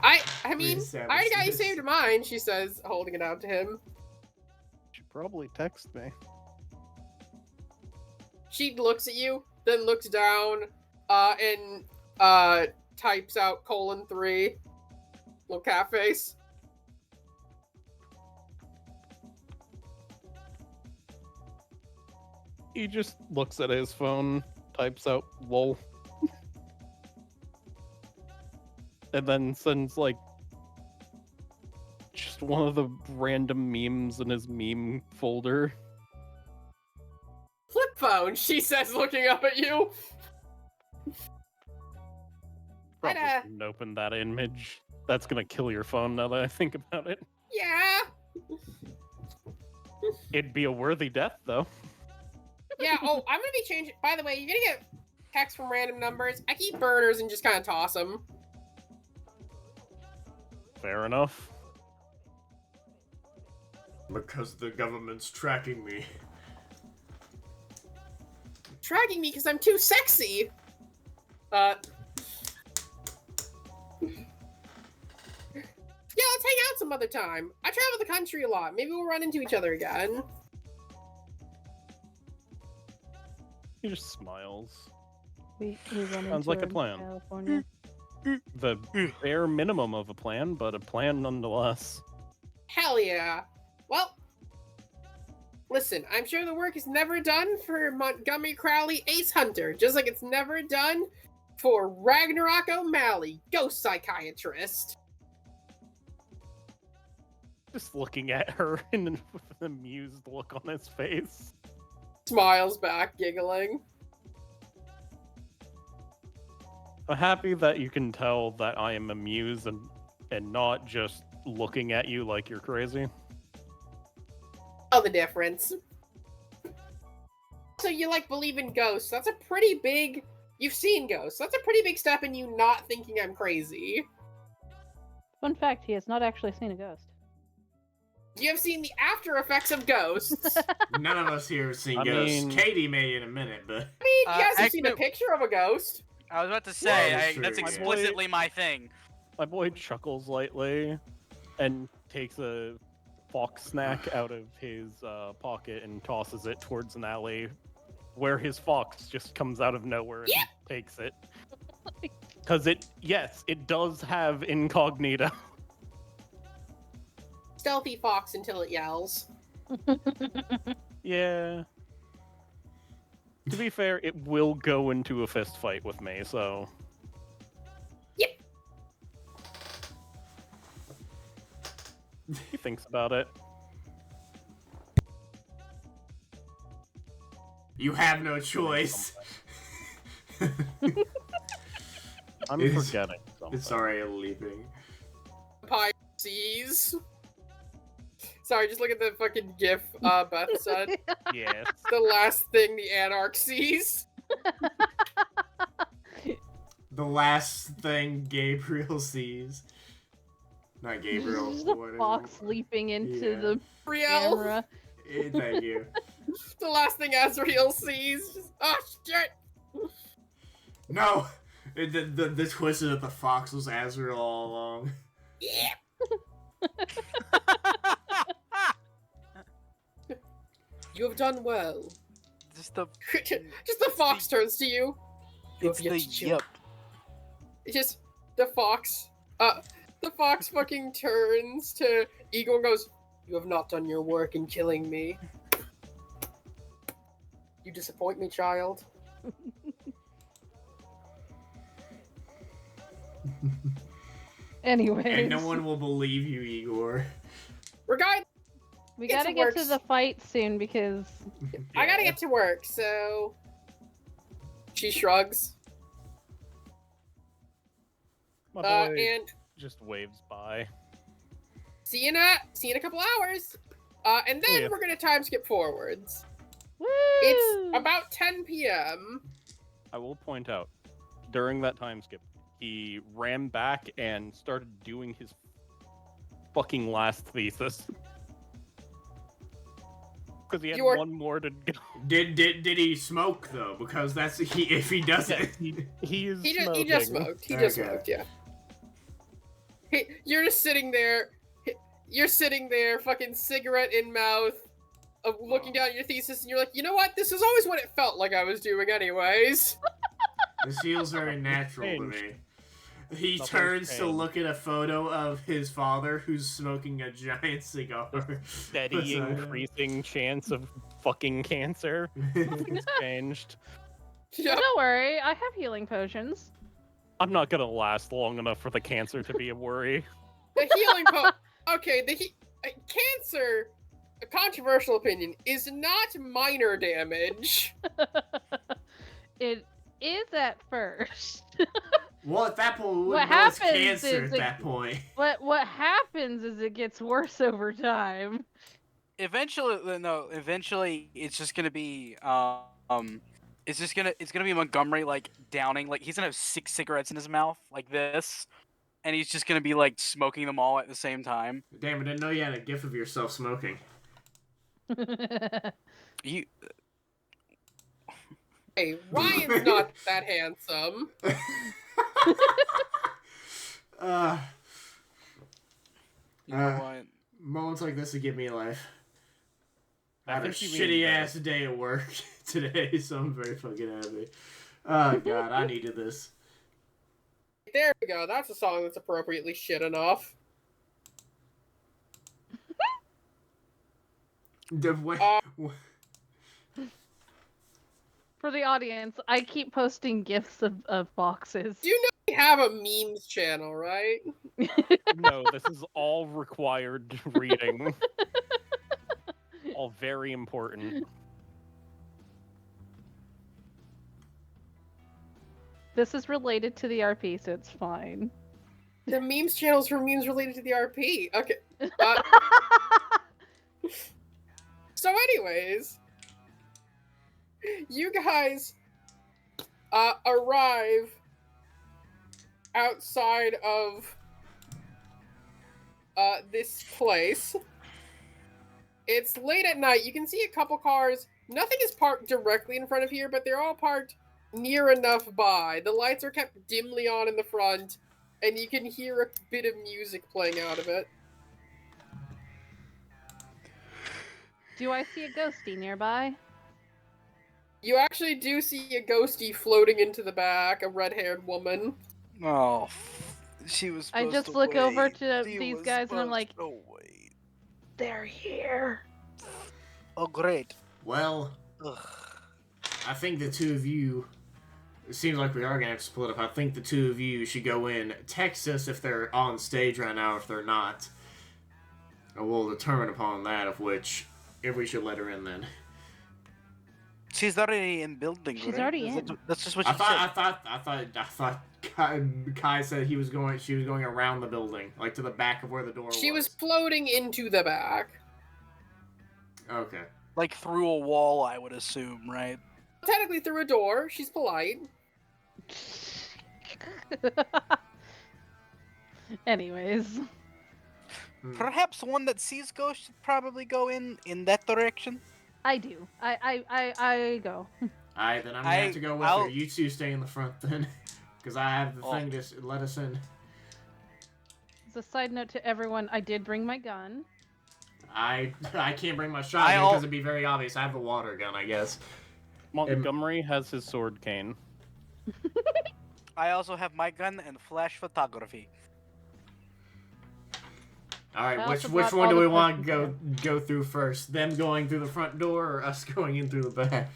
I mean, established I already got you this. saved to mine, she says, holding it out to him. She probably text me. She looks at you, then looks down, and types out :3. Little cat face. He just looks at his phone, types out "lol," and then sends like just one of the random memes in his meme folder. Flip phone, she says, looking up at you. Probably I'd, shouldn't open that image. That's gonna kill your phone now that I think about it. Yeah. It'd be a worthy death, though. Yeah, oh, I'm gonna be changing. By the way, you're gonna get texts from random numbers. I keep burners and just kind of toss them. Fair enough. Because the government's tracking me. Tracking me because I'm too sexy. Yeah, let's hang out some other time. I travel the country a lot. Maybe we'll run into each other again. He just smiles. We run Sounds into like her a in plan. California. The bare minimum of a plan, but a plan nonetheless. Hell yeah. Well, listen, I'm sure the work is never done for Montgomery Crowley Ace Hunter, just like it's never done for Ragnarok O'Malley, Ghost Psychiatrist. Just looking at her and with an amused look on his face. Smiles back, giggling. I'm happy that you can tell that I am amused and not just looking at you like you're crazy. Oh, the difference. So you believe in ghosts. That's a pretty big... You've seen ghosts. That's a pretty big step in you not thinking I'm crazy. Fun fact, he has not actually seen a ghost. You have seen the after effects of ghosts. None of us here have seen I ghosts. mean- Katie may in a minute, but... I mean, you guys have seen a actually- picture of a ghost. I was about to say, that's that's true, yeah. explicitly my thing. My boy chuckles lightly and takes a fox snack out of his pocket and tosses it towards an alley where his fox just comes out of nowhere and Yeah. takes it. Because it does have incognito. Stealthy fox until it yells. Yeah. To be fair, it will go into a fist fight with me, so... Yep. He thinks about it. You have no choice. I'm It's- forgetting something. It's already leaping. Vampire sees. Sorry, just look at the fucking gif Beth said. Yes. The last thing the Anarch sees. The last thing Gabriel sees. Not Gabriel. Just a what is it? fox leaping into Yeah. the Riel. camera. Thank you. The last thing Azrael sees. Just, oh shit! No! The twist is that the fox was Azrael all along. Yeah. You have done well. Just the Just the fox turns to you. You it's have yet the to chill. yip. It's just the fox. The fox fucking turns to Eagle and goes, "You have not done your work in killing me. You disappoint me, child." Anyways, And no one will believe you, Igor. Regardless, we It's gotta get to works. the fight soon because I gotta get to work, so she shrugs. My boy And just waves by. see you in a couple hours. And then Yeah. we're gonna time skip forwards. woo! It's about 10 p.m. I will point out, during that time skip, he ran back and started doing his fucking last thesis. Because he had You are- one more to go. Did he smoke though? Because that's if he doesn't. He is He smoking. just smoked. He just Okay. smoked. Yeah. You're just sitting there. You're sitting there, fucking cigarette in mouth, looking down at your thesis, and you're like, you know what? This is always what it felt like I was doing, anyways. This feels very natural to me. He Nothing's turns to changed. look at a photo of his father who's smoking a giant cigar. Steady beside him. increasing chance of fucking cancer. Nothing's changed. Yep. Don't worry, I have healing potions. I'm not gonna last long enough for the cancer to be a worry. The healing Okay, cancer, a controversial opinion, is not minor damage. It is at first. Well, at that point, we What wouldn't know it's happens cancer is at that point. But what happens is it gets worse over time. Eventually, it's just gonna be it's gonna be Montgomery like downing, like he's gonna have 6 cigarettes in his mouth like this, and he's just gonna be like smoking them all at the same time. Damn, I didn't know you had a gift of yourself smoking. You Hey, Ryan's not that handsome. you know what? Moments like this would give me life. I I had a think you mean shitty that. ass day at work today, so I'm very fucking happy. Oh god, I needed this. There we go. That's a song that's appropriately shit enough. For the audience, I keep posting gifs of foxes. Do you know we have a memes channel, right? No, this is all required reading. All very important. This is related to the RP, so it's fine. The memes channel's for memes related to the RP. Okay. So anyways, you guys arrive outside of this place. It's late at night. You can see a couple cars. Nothing is parked directly in front of here, but they're all parked near enough by. The lights are kept dimly on in the front, and you can hear a bit of music playing out of it. Do I see a ghosty nearby? You actually do see a ghosty floating into the back, a red-haired woman. Oh, she was. I supposed just to look over wait. to She these was guys and I'm supposed like- to wait. They're here. Oh, great. Well, Ugh. I think the two of you. It seems like we are gonna have to split up. I think the two of you should go in, text us if they're on stage right now, if they're not. And we'll determine upon that if we should let her in then. She's already in building. She's right? already in. That's just what I she said. thought Kai said she was going around the building, like to the back of where the door was. She was floating into the back. Okay. Like through a wall, I would assume, right? Technically through a door. She's polite. Anyways, Perhaps one that sees ghosts should probably go in that direction. I do. I go. Alright, then I'm gonna have to go with her. You two stay in the front then, because I have the thing to let us in. As a side note to everyone, I did bring my gun. I can't bring my shotgun because it'd be very obvious. I have a water gun, I guess. Montgomery has his sword cane. I also have my gun and flash photography. All I right, also which brought one all do the we want to questions go through first? Them going through the front door or us going in through the back?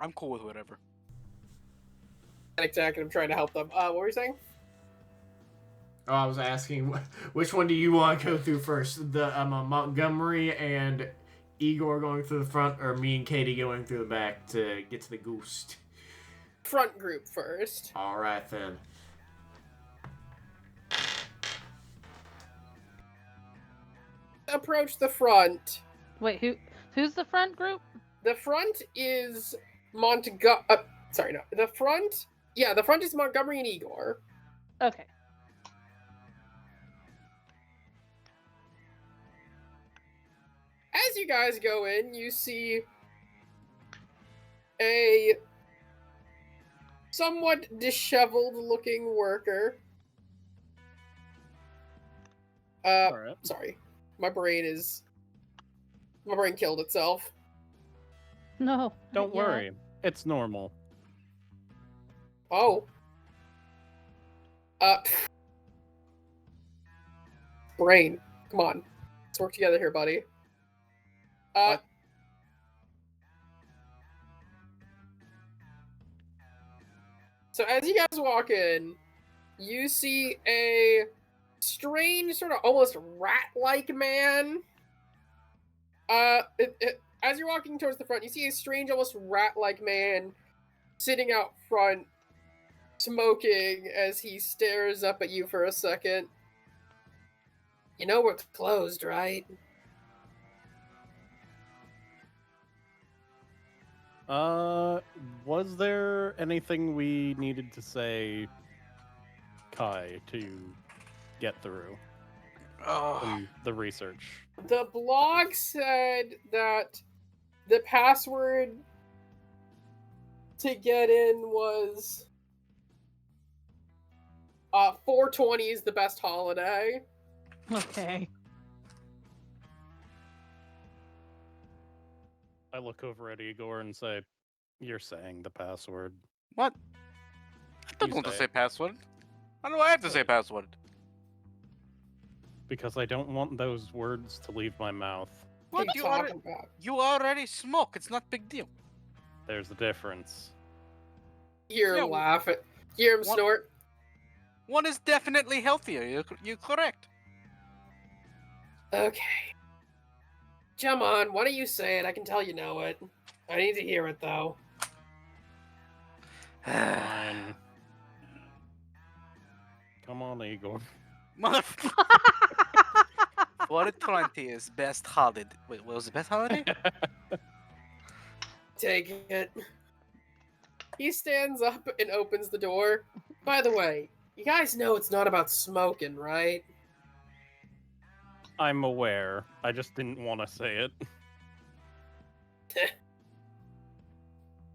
I'm cool with whatever. Panic attack, and I'm trying to help them. What were you saying? Oh, I was asking, which one do you want to go through first? The Montgomery and Igor going through the front, or me and Katie going through the back to get to the ghost? Front group first. All right then. Approach the front. Wait, who's the front group? The front is sorry, no. The front. Yeah, the front is Montgomery and Igor. Okay. As you guys go in, you see a somewhat disheveled-looking worker. Alright. Sorry. My brain killed itself. No. Don't yeah. worry. It's normal. Oh. Brain. Come on. Let's work together here, buddy. What? So as you guys walk in, you see a strange, sort of almost rat-like man. As you're walking towards the front, you see a strange, almost rat-like man sitting out front, smoking as he stares up at you for a second. You know we're closed, right? Was there anything we needed to say, Kai, to get through from the research? The blog said that the password to get in was 420 is the best holiday. Okay. I look over at Igor and say, "You're saying the password." What? I don't You want to say say it. password. Why do I have to say password? Because I don't want those words to leave my mouth. What? What are you talking about? You already smoke. It's not big deal. There's a difference. Hear Yeah, him laugh. Hear him what- snort. One is definitely healthier. You're correct. Okay. Come on, why don't you say it? I can tell you know it. I need to hear it, though. Fine. Come on, Igor. Motherfucker. 420 is best holiday. Wait, what was the best holiday? Take it. He stands up and opens the door. By the way, you guys know it's not about smoking, right? I'm aware. I just didn't want to say it.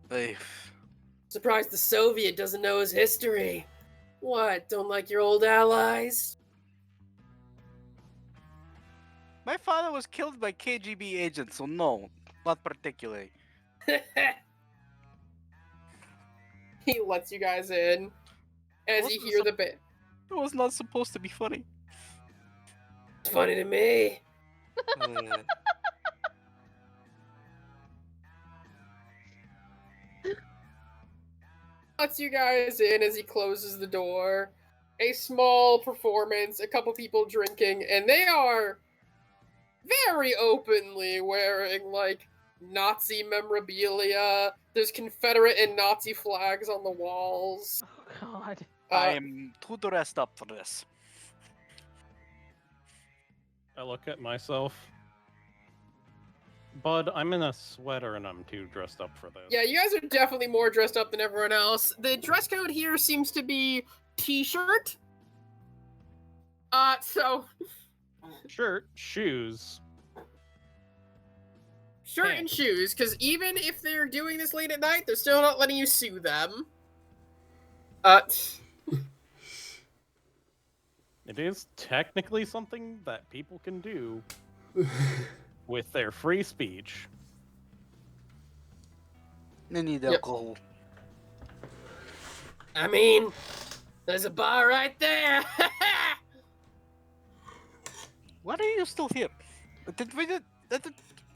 Hey, Surprised the Soviet doesn't know his history. What, don't like your old allies? my father was killed by KGB agents, so no, not particularly. He lets you guys in as you Wasn't hear the bit. It was not supposed to be funny. It's funny to me. Lets you guys in as he closes the door. A small performance, a couple people drinking, and they are very openly wearing, like, Nazi memorabilia. There's Confederate and Nazi flags on the walls. Oh God. I am too dressed up for this. I look at myself. Bud, I'm in a sweater and I'm too dressed up for this. Yeah, you guys are definitely more dressed up than everyone else. The dress code here seems to be t-shirt. So Shirt, shoes. shirt and shoes, because even if they're doing this late at night, they're still not letting you sue them. It is technically something that people can do with their free speech. I need Yep. alcohol. I mean, there's a bar right there. Why are you still here? Did we did,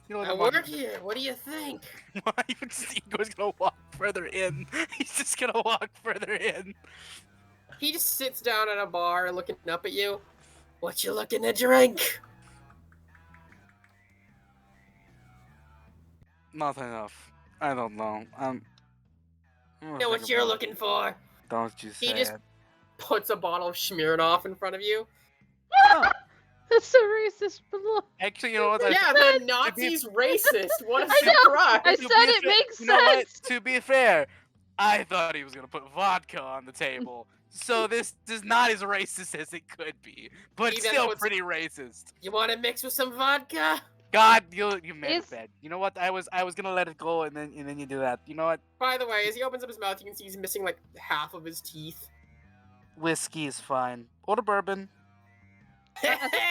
you know I work here. What do you think? Ego's gonna walk further in. He's just gonna walk further in. He just sits down at a bar looking up at you. What you looking to drink? Not enough. I don't know. You know what you're looking for? Don't you say He just it. puts a bottle of Smirnoff in front of you. That's so racist. Actually, you know what? Yeah, the Nazi's racist. What a I know! surprise! I To be said it fair- makes you know what? sense. To be fair, I thought he was gonna put vodka on the table. So this is not as racist as it could be, but He then still puts- pretty racist. You want to mix with some vodka? God, you made Is- it bad. You know what? I was gonna let it go, and then you do that. You know what? By the way, as he opens up his mouth, you can see he's missing like half of his teeth. Whiskey is fine. Or the bourbon.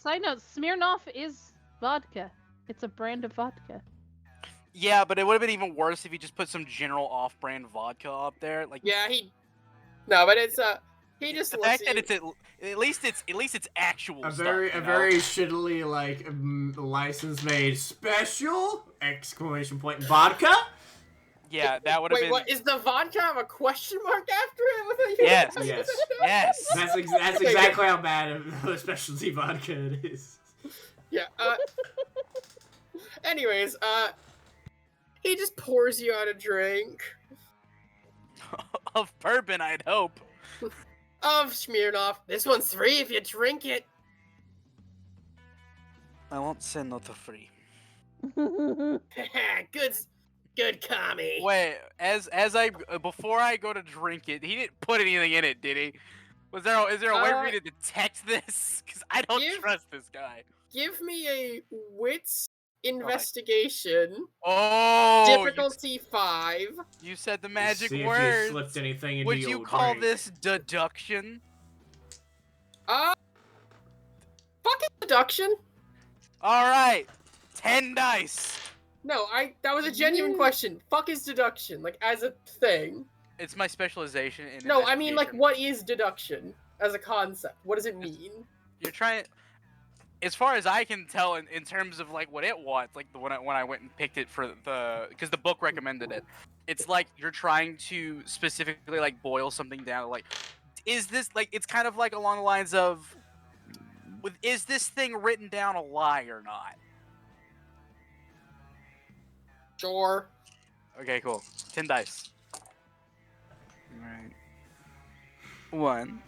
Side note: Smirnoff is vodka. It's a brand of vodka. Yeah, but it would have been even worse if you just put some general off-brand vodka up there. Like Yeah, No, but it's he just the looks fact at that you. it's at least it's actual A stuff. very, you a know? very shittily like license made special exclamation point vodka. Yeah, that would have Wait, been. what is the vodka have a question mark after it? With a Yes. Yes. Yes. That's exactly how bad of a specialty vodka it is. Yeah. Anyways, he just pours you out a drink Of bourbon, I'd hope. of Smirnoff. This one's free if you drink it. I won't say no to free. Good commie. Wait, before I go to drink it, he didn't put anything in it, did he? Is there a way for me to detect this? Because I don't Give- trust this guy. Give me a wits investigation. Oh, Difficulty 5. you said the magic See words. if you slipped anything into Would your you call drink. this deduction? Fucking deduction? All right, 10 dice. No, that was a genuine question. Fuck is deduction, like as a thing. It's my specialization in. No, I mean like investigation. what is deduction as a concept? What does it mean? You're trying. As far as I can tell, in terms of like what it wants, like when I went and picked it for because the book recommended it, it's like you're trying to specifically like boil something down. Like, is this like it's kind of like along the lines of, is this thing written down a lie or not? Sure. Okay, cool. 10 dice. Alright. 1,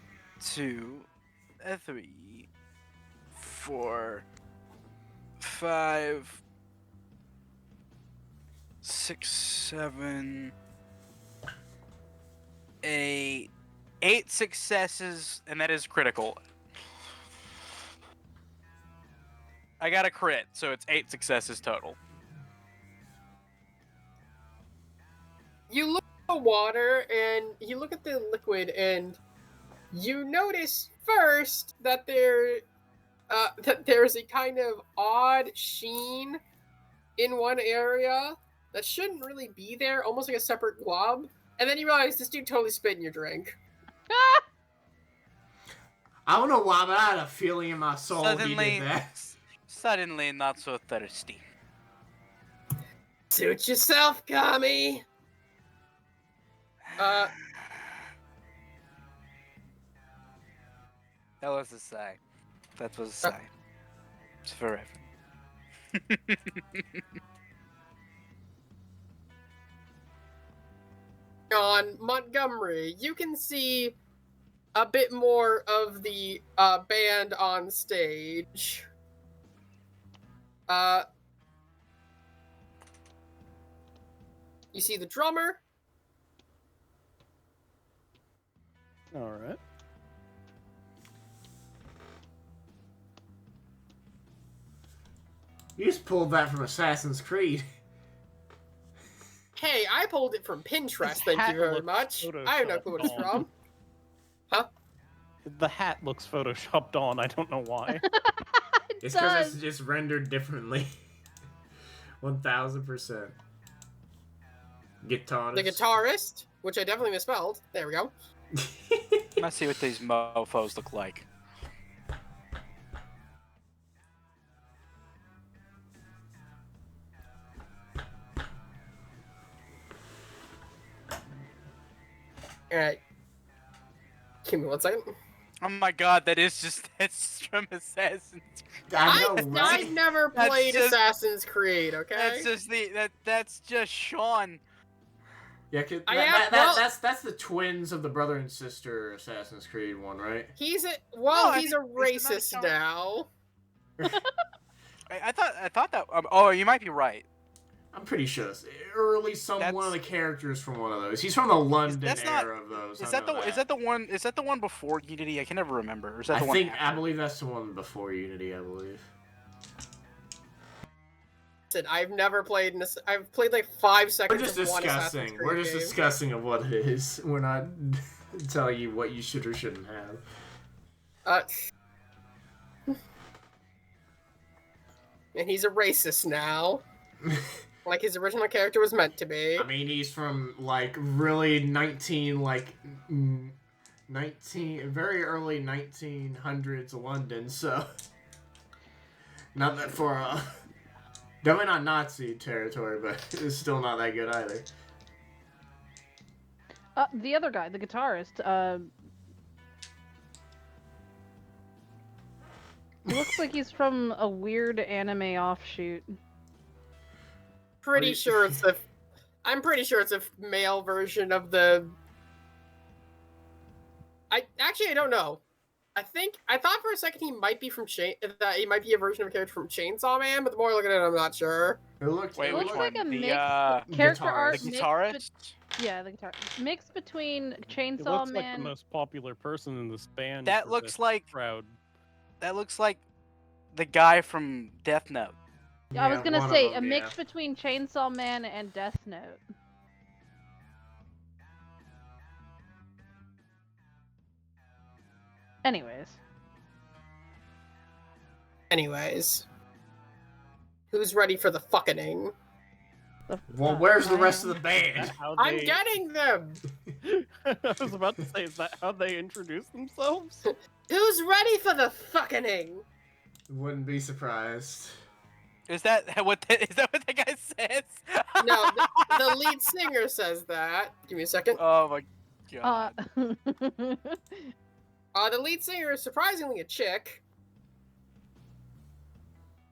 2, 3, 4, 5, 6, 7, 8. 8 successes, and that is critical. I got a crit, so it's 8 successes total. You look at the water and you look at the liquid and you notice first that there's a kind of odd sheen in one area that shouldn't really be there, almost like a separate glob. And then you realize this dude totally spit in your drink. I don't know why, but I had a feeling in my soul he did that. Suddenly not so thirsty. Suit yourself, commie. That was a sigh. That was a sigh. It's forever. On Montgomery, you can see a bit more of the band on stage. You see the drummer. All right. You just pulled that from Assassin's Creed. Hey, I pulled it from Pinterest, His thank you hat very looks much. I have no clue what it's photoshopped from. Huh? The hat looks photoshopped on. I don't know why. It's because it's just rendered differently. 1000%. Guitarist. The guitarist, which I definitely misspelled. There we go. Let's see what these mofos look like. Alright. Give me 1 second. Oh my god, that's from Assassin's Creed. I know, I've right? never That's played just- Assassin's Creed, okay? That's just Sean. Yeah, that's the twins of the brother and sister Assassin's Creed one, right? He's a No, he's a isn't that racist Sean? now. I thought that. Oh, you might be right. I'm pretty sure it's early one of That's- the characters from one of those. He's from the London that's not- era of those. Is I that know the is that the one? Is that the one before Unity? I can never remember. Or is that the one? I after? believe that's the one before Unity. I believe. Listen, I've never played I've played like 5 We're seconds just of one Assassin's discussing. Creed We're just game. discussing of what it is. We're not telling you what you should or shouldn't have. And he's a racist now. Like his original character was meant to be. I mean, he's from like really 19 very early 1900s London, so not that far definitely not Nazi territory, but it's still not that good either. The other guy, the guitarist, looks like he's from a weird anime offshoot. Pretty sure it's I'm pretty sure it's a male version of the. I don't know. I thought for a second he might be from that he might be a version of a character from Chainsaw Man, but the more I look at it, I'm not sure. It looked, Wait, It which looks one? like a The mix. Character guitarist. art the mixed guitarist. Yeah, the guitar mixed between He Chainsaw looks like Man. the most popular person in this band. That for looks this like crowd. that looks like the guy from Death Note. I was Yeah, gonna one of say them, a mix yeah. between Chainsaw Man and Death Note. Anyways, who's ready for the fucking? Well, where's the I rest of am. the band? Is that how I'm they- getting them. I was about to say, is that how they introduce themselves? Who's ready for the fucking? Wouldn't be surprised. Is that what the guy says? No, the lead singer says that. Give me a second. Oh my god. The lead singer is surprisingly a chick.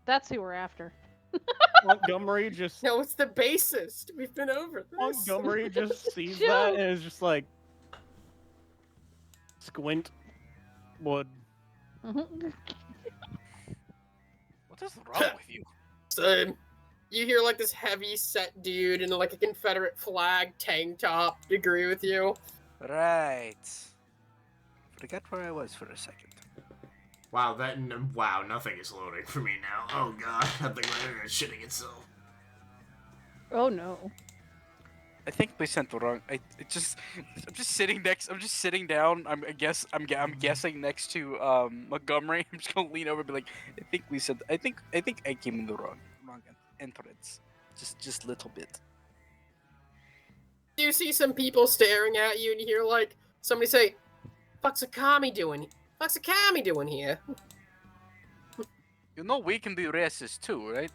That's who we're after. Montgomery just No, it's the bassist. We've been over this. Montgomery just sees Joe. that and is just like squint wood. What is wrong with you? So, you hear like this heavy set dude in like a Confederate flag tank top agree with you. Right. Forgot where I was for a second. Wow, nothing is loading for me now. Oh god, I think my internet's shitting itself. Oh no. I think we sent the wrong. I'm just sitting down. I'm guessing next to Montgomery. I'm just gonna lean over and be like, I think I came in the wrong entrance. Just little bit. You see some people staring at you, and you hear like somebody say, "Fuck's a commie doing? Fuck's a commie doing here?" You know we can be racist too, right?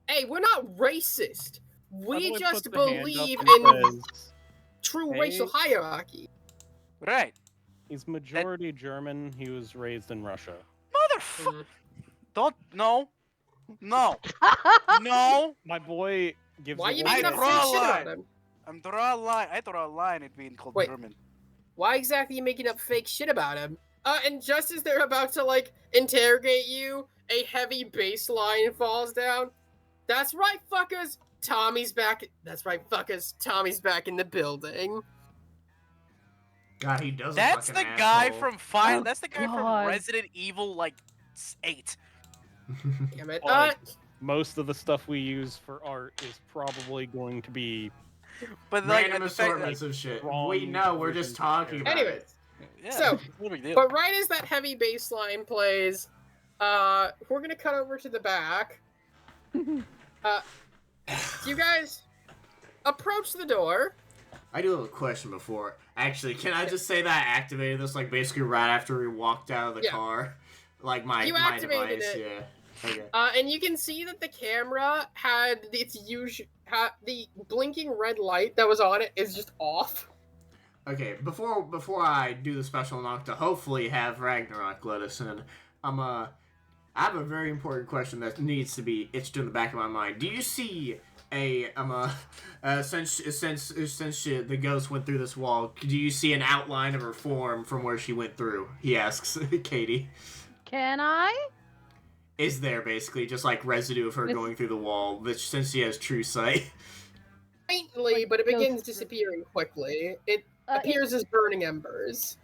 Hey, we're not racist. We Suddenly just puts the hand up believe and in says, true "Hey." racial hierarchy. Right. He's majority German. He was raised in Russia. Motherfucker. Don't. No. No. No. My boy gives Why are you away making up I that- draw fake a shit about line. him? I'm draw a line. I draw a line at being called Wait. German. Why exactly are you making up fake shit about him? And just as they're about to, like, interrogate you, a heavy bass line falls down. That's right, fuckers! Tommy's back. That's right, fuckers. Tommy's back in the building. God, he does. That's a the fucking guy asshole. from Final. Oh, That's the guy from God. Resident Evil, like 8. Damn it. Like, most of the stuff we use for art is probably going to be But like, Random the fact- assortments of shit. wrong We know. We're just versions of talking about anyways, it. yeah, So, no big deal. but right as that heavy bass line plays, we're gonna cut over to the back. You guys approach the door. I do have a question before. Actually, can I just say that I activated this like basically right after we walked out of the Yeah. car? Like my You my activated device, it. yeah. Okay. And you can see that the camera had its usual, the blinking red light that was on it is just off. Okay, before I do the special knock to hopefully have Ragnarok let us in, I have a very important question that needs to be itched in the back of my mind. Do you see since the ghost went through this wall, do you see an outline of her form from where she went through? He asks Katie. Can I? Is there basically just like residue of her It's- going through the wall, which since she has true sight? Faintly, Like, but it goes begins through- disappearing quickly. It It, appears as burning embers.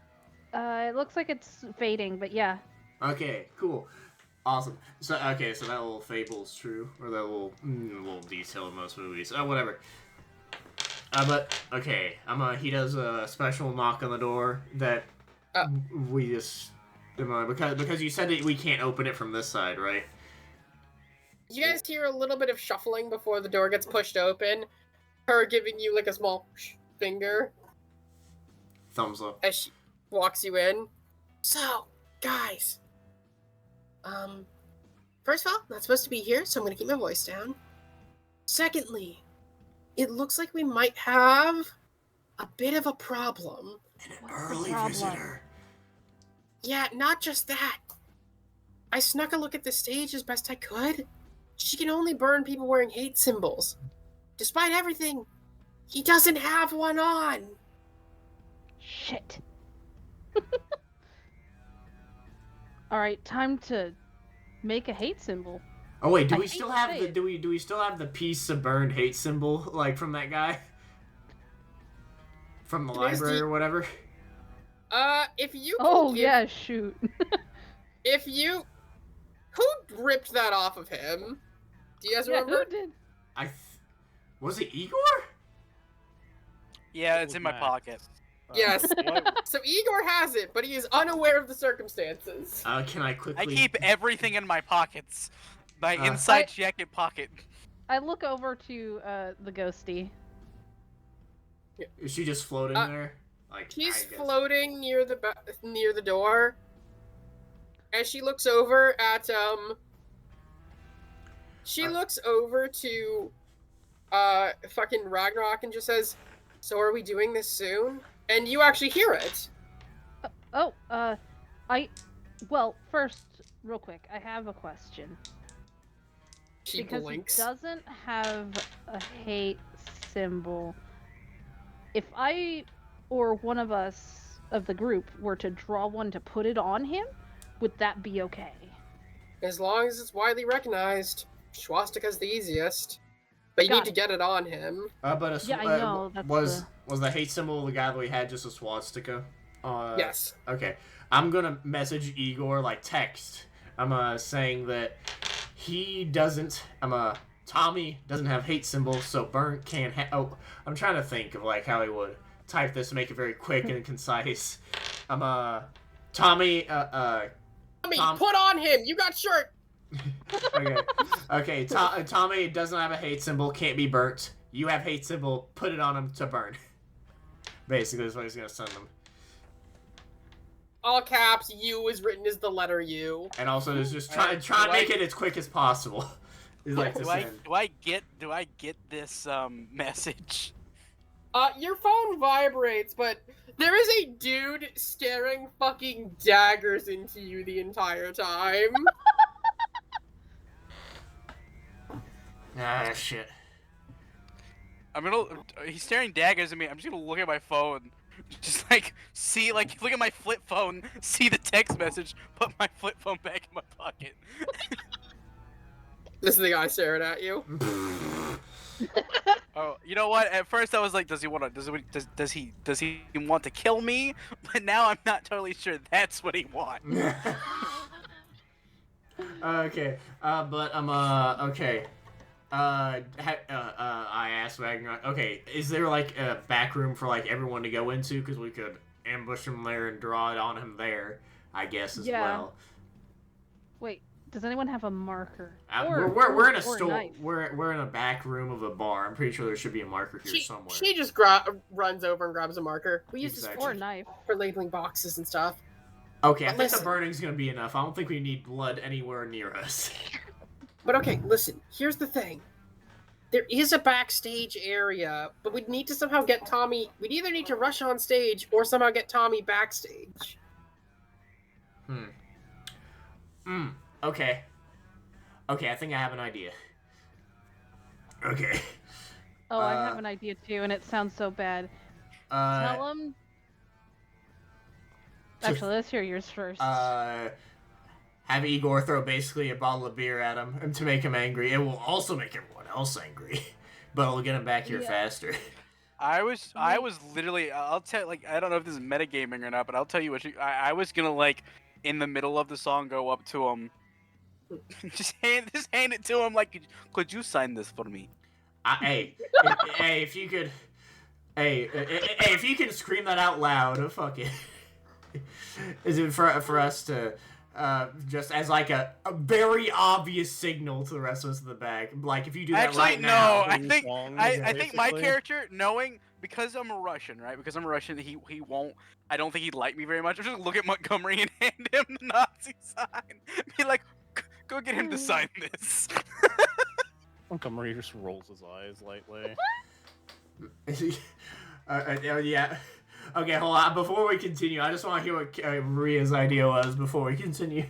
it looks like it's fading, but yeah. Okay, cool. Awesome. So that little fable is true, or that little detail in most movies. Whatever. But okay, he does a special knock on the door that we just because you said that we can't open it from this side, right? You guys hear a little bit of shuffling before the door gets pushed open. Her giving you like a small finger Thumbs up. as she walks you in. So, guys. First of all, not supposed to be here, so I'm gonna keep my voice down. Secondly, it looks like we might have a bit of a problem. An What's the early problem? visitor. Yeah, not just that. I snuck a look at the stage as best I could. She can only burn people wearing hate symbols. Despite everything, he doesn't have one on. Shit. Alright, time to make a hate symbol. Oh wait, do I we hate still to have say the it. do we still have the piece of burned hate symbol like from that guy? From the There's library the- or whatever? If you can Oh, give- yeah, shoot. If you... Who ripped that off of him? Do you guys Yeah, remember? who did? Was it Igor? Yeah, It it's was in my Matt. pocket. Yes. What? So Igor has it, but he is unaware of the circumstances. Can I quickly? I keep everything in my pockets. My Uh, inside jacket pocket. I look over to the ghosty. Is she just floating there? Like He's I guess. floating near the door. As she looks over at she looks over to fucking Ragnarok and just says, "So are we doing this soon?" And you actually hear it. Oh, well, first, real quick, I have a question. She Because blinks. he doesn't have a hate symbol. If I or one of us of the group were to draw one to put it on him, would that be okay? As long as it's widely recognized, swastika's the easiest. But you Got need to get it on him. But Yeah, I know, that's was the hate symbol of the guy that we had just a swastika? Yes. Okay, I'm gonna message Igor like text. I'm saying that he doesn't. Tommy doesn't have hate symbols, so Burnt can't. Oh, I'm trying to think of like how he would type this to make it very quick and concise. Tommy. Tommy, Tom- put on him! You got shirt! Okay. Tommy doesn't have a hate symbol, can't be burnt. You have hate symbol, put it on him to burn. Basically, that's what he's gonna send them. All caps, U is written as the letter U. And also, just try and make it as quick as possible. He's like to Do I send. do I get this message? Your phone vibrates, but there is a dude staring fucking daggers into you the entire time. Ah, shit. He's staring daggers at me. I'm just gonna look at my phone. Just like see, like look at my flip phone, see the text message, put my flip phone back in my pocket. This is the guy staring at you. Oh, you know what? At first I was like, does he want to? Does he want to kill me? But now I'm not totally sure that's what he wants. Okay. But okay. I asked Ragnarok. Okay, is there like a back room for like everyone to go into? Because we could ambush him there and draw it on him there, I guess as well. Wait, does anyone have a marker? We're in a or store. knife? We're in a back room of a bar. I'm pretty sure there should be a marker here somewhere. She just runs over and grabs a marker. We use Exactly. this Or a knife. for labeling boxes and stuff. Okay, I But think the listen. burning's gonna be enough. I don't think we need blood anywhere near us. But okay, listen. Here's the thing. There is a backstage area, but we'd need to somehow get Tommy. We'd either need to rush on stage or somehow get Tommy backstage. Okay. Okay, I think I have an idea. Okay. Oh, I have an idea too, and it sounds so bad. Tell him. Actually, let's hear yours first. Have Igor throw basically a bottle of beer at him and to make him angry. It will also make everyone else angry, but it'll get him back here faster. I was literally. I'll tell. Like, I don't know if this is metagaming or not, but I'll tell you what. I was gonna like in the middle of the song go up to him, just hand it to him. Like, could you sign this for me? Hey, if you could, if you can scream that out loud, fuck it. Is it for us to just as like a very obvious signal to the rest of us in the back? Like if you do that Actually, right now. no. I think my basically. character, knowing because I'm a Russian, right? Because I'm a Russian, he won't. I don't think he'd like me very much. I'll just look at Montgomery and hand him the Nazi sign. Be like, go get him to sign this. Montgomery just rolls his eyes lightly. Yeah. Okay, hold on. Before we continue, I just want to hear what Maria's idea was before we continue.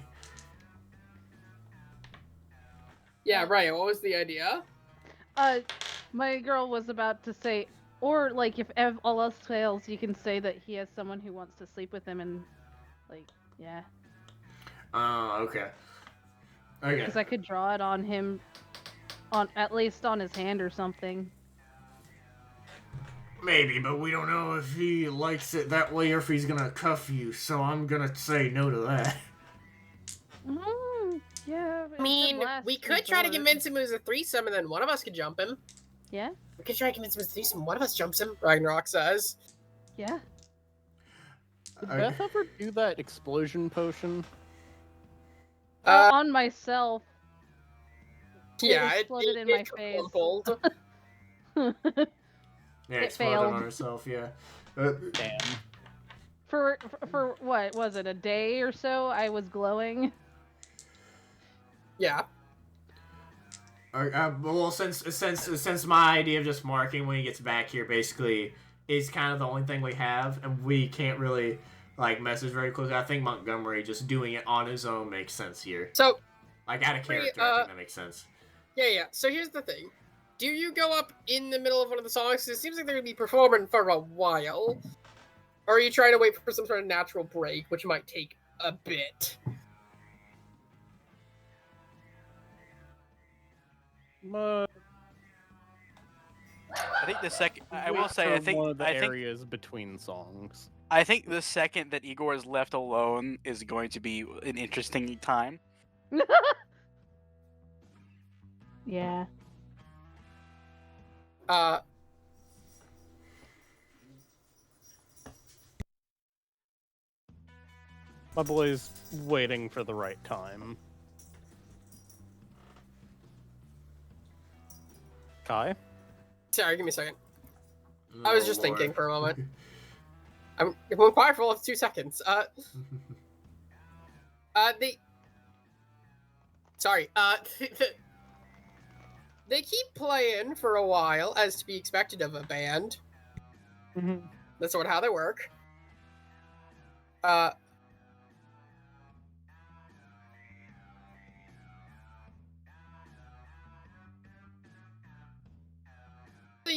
Yeah, right. What was the idea? My girl was about to say, or like if all else fails, you can say that he has someone who wants to sleep with him, and like, yeah. Okay. Okay. Because I could draw it on him, at least on his hand or something. Maybe, but we don't know if he likes it that way or if he's gonna cuff you, so I'm gonna say no to that. Yeah. I mean, we could try to convince him it was a threesome, and then one of us could jump him. Yeah. We could try to convince him it was a threesome. One of us jumps him. Ragnarok says. Yeah. Did Beth ever do that explosion potion? On myself. Yeah, exploded in my face. crumpled. Yeah, It exploded failed. on herself, yeah. Damn. For what was it? A day or so? I was glowing. Yeah. Well, since my idea of just marking when he gets back here basically is kind of the only thing we have, and we can't really like message very closely. I think Montgomery just doing it on his own makes sense here. So, Like out of character, I think that makes sense. yeah. So here's the thing. Do you go up in the middle of one of the songs? 'Cause it seems like they're going to be performing for a while. Or are you trying to wait for some sort of natural break, which might take a bit? I think the second. I will say. I think. One of the I think. areas between songs. I think the second that Igor is left alone is going to be an interesting time. Yeah. My boy's waiting for the right time. Kai? Sorry, give me a second. I was Oh, just Lord. thinking for a moment. I'm quiet for 2 seconds. Sorry. They keep playing for a while, as to be expected of a band. That's sort of how they work.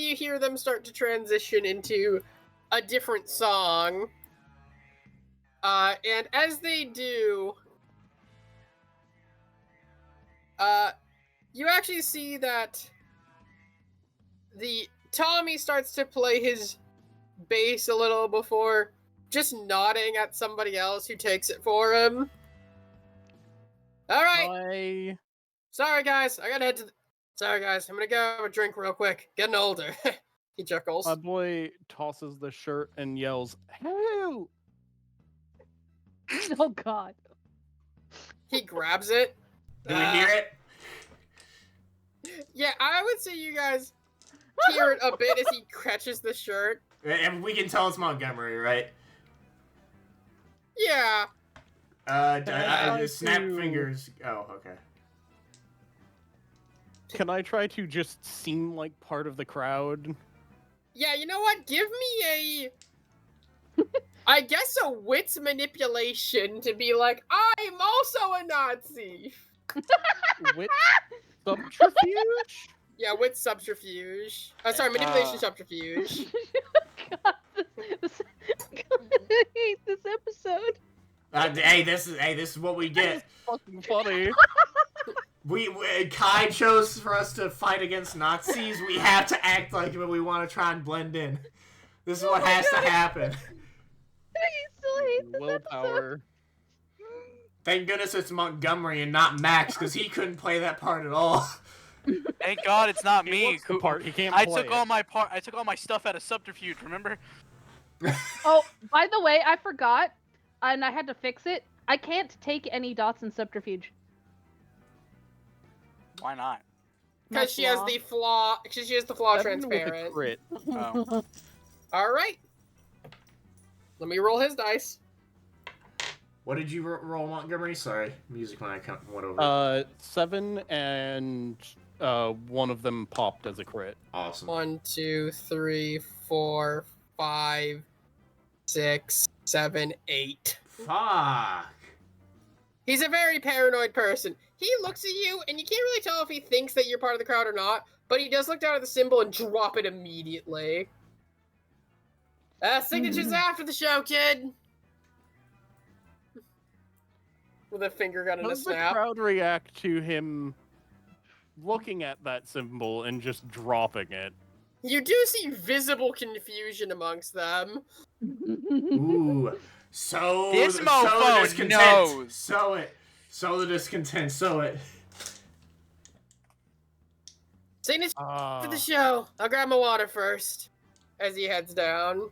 you hear them start to transition into a different song. And as they do, you actually see that Tommy starts to play his bass a little before just nodding at somebody else who takes it for him. All right. Bye. Sorry, guys. I gotta head to. Sorry, guys. I'm gonna go have a drink real quick. Getting older. He chuckles. My boy tosses the shirt and yells, "Help!" Oh God. He grabs it. Do we hear it? Yeah, I would say you guys hear it a bit as he catches the shirt. And we can tell it's Montgomery, right? Yeah. Snap fingers. Oh, okay. Can I try to just seem like part of the crowd? Yeah, you know what? Give me I guess a wits manipulation to be like, I'm also a Nazi. Wit subterfuge? Yeah, wits subterfuge. Sorry, manipulation subterfuge. God, I hate this episode. Hey, this is what we get. Fucking funny. Kai chose for us to fight against Nazis. We have to act like it, but we want to try and blend in. This is what has to happen. I still hate this episode. Willpower. Thank goodness it's Montgomery and not Max, because he couldn't play that part at all. Thank God it's not He me. wants the part, he can't I play took it. all my part. I took all my stuff out of subterfuge. Remember? Oh, by the way, I forgot, and I had to fix it. I can't take any dots in subterfuge. Why not? Because she has the flaw. Because she has the flaw 7 with a transparent. crit. Oh. All right. Let me roll his dice. What did you roll, Montgomery? Sorry, music when I went over. 7 and one of them popped as a crit. Awesome. 1, 2, 3, 4, 5, 6, 7, 8. Fuck. He's a very paranoid person. He looks at you, and you can't really tell if he thinks that you're part of the crowd or not, but he does look down at the symbol and drop it immediately. Signatures after the show, kid! With a finger gun and How a does the snap. crowd react to him looking at that symbol and just dropping it? You do see visible confusion amongst them. Ooh. So This the mofo discontent. knows. Sow it. Sow the discontent. Sow it. Signature for the show. I'll grab my water first. As he heads down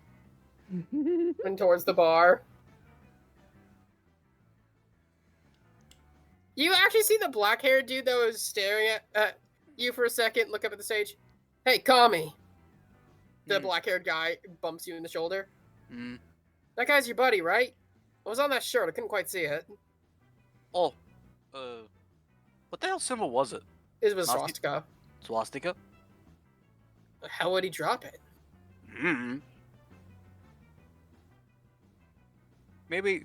and towards the bar. You actually see the black-haired dude that was staring at you for a second, look up at the stage. Hey, call me. The black-haired guy bumps you in the shoulder. Mm. That guy's your buddy, right? What was on that shirt? I couldn't quite see it. Oh. What the hell symbol was it? It was Nazi? swastika. Swastika? How would he drop it? Hmm. Maybe.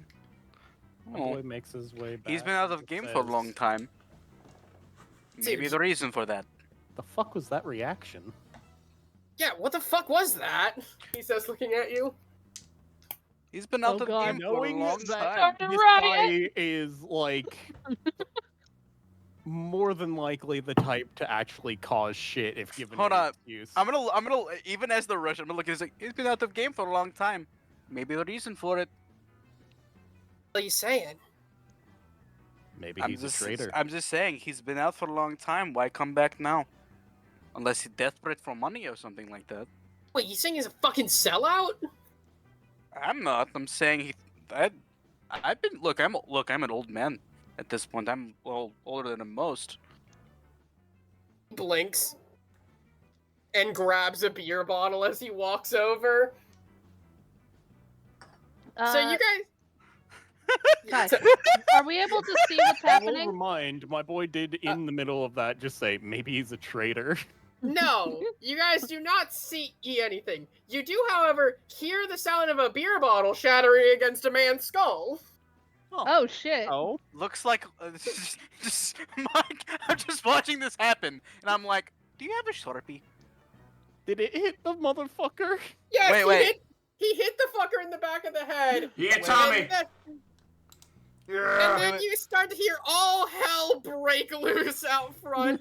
My boy makes his way back. He's been out of the game for a long time. Maybe Dude. the reason for that. The fuck was that reaction? Yeah, what the fuck was that? He says, looking at you. He's been out Oh of the God, game for a Knowing long that time. this guy is like more than likely the type to actually cause shit if given Hold an on. excuse. I'm gonna, even as the Russian, I'm gonna look at this like, he's been out of the game for a long time. Maybe the reason for it. What are you saying? Maybe he's a traitor. I'm just saying, he's been out for a long time. Why come back now? Unless he's desperate for money or something like that. Wait, you saying he's a fucking sellout? I'm not. I'm saying I've been. Look, I'm an old man at this point. I'm well older than most. Blinks and grabs a beer bottle as he walks over. So you guys, Guys, are we able to see what's I will happening? remind, my boy did in the middle of that just say, maybe he's a traitor. no, you guys do not see anything. You do, however, hear the sound of a beer bottle shattering against a man's skull. Oh shit! Oh? Looks like Mike. I'm just watching this happen, and I'm like, do you have a Sharpie? Did it hit the motherfucker? Yes, Wait. he hit the fucker in the back of the head. Yeah, Tommy. And then Yeah. you start to hear all hell break loose out front.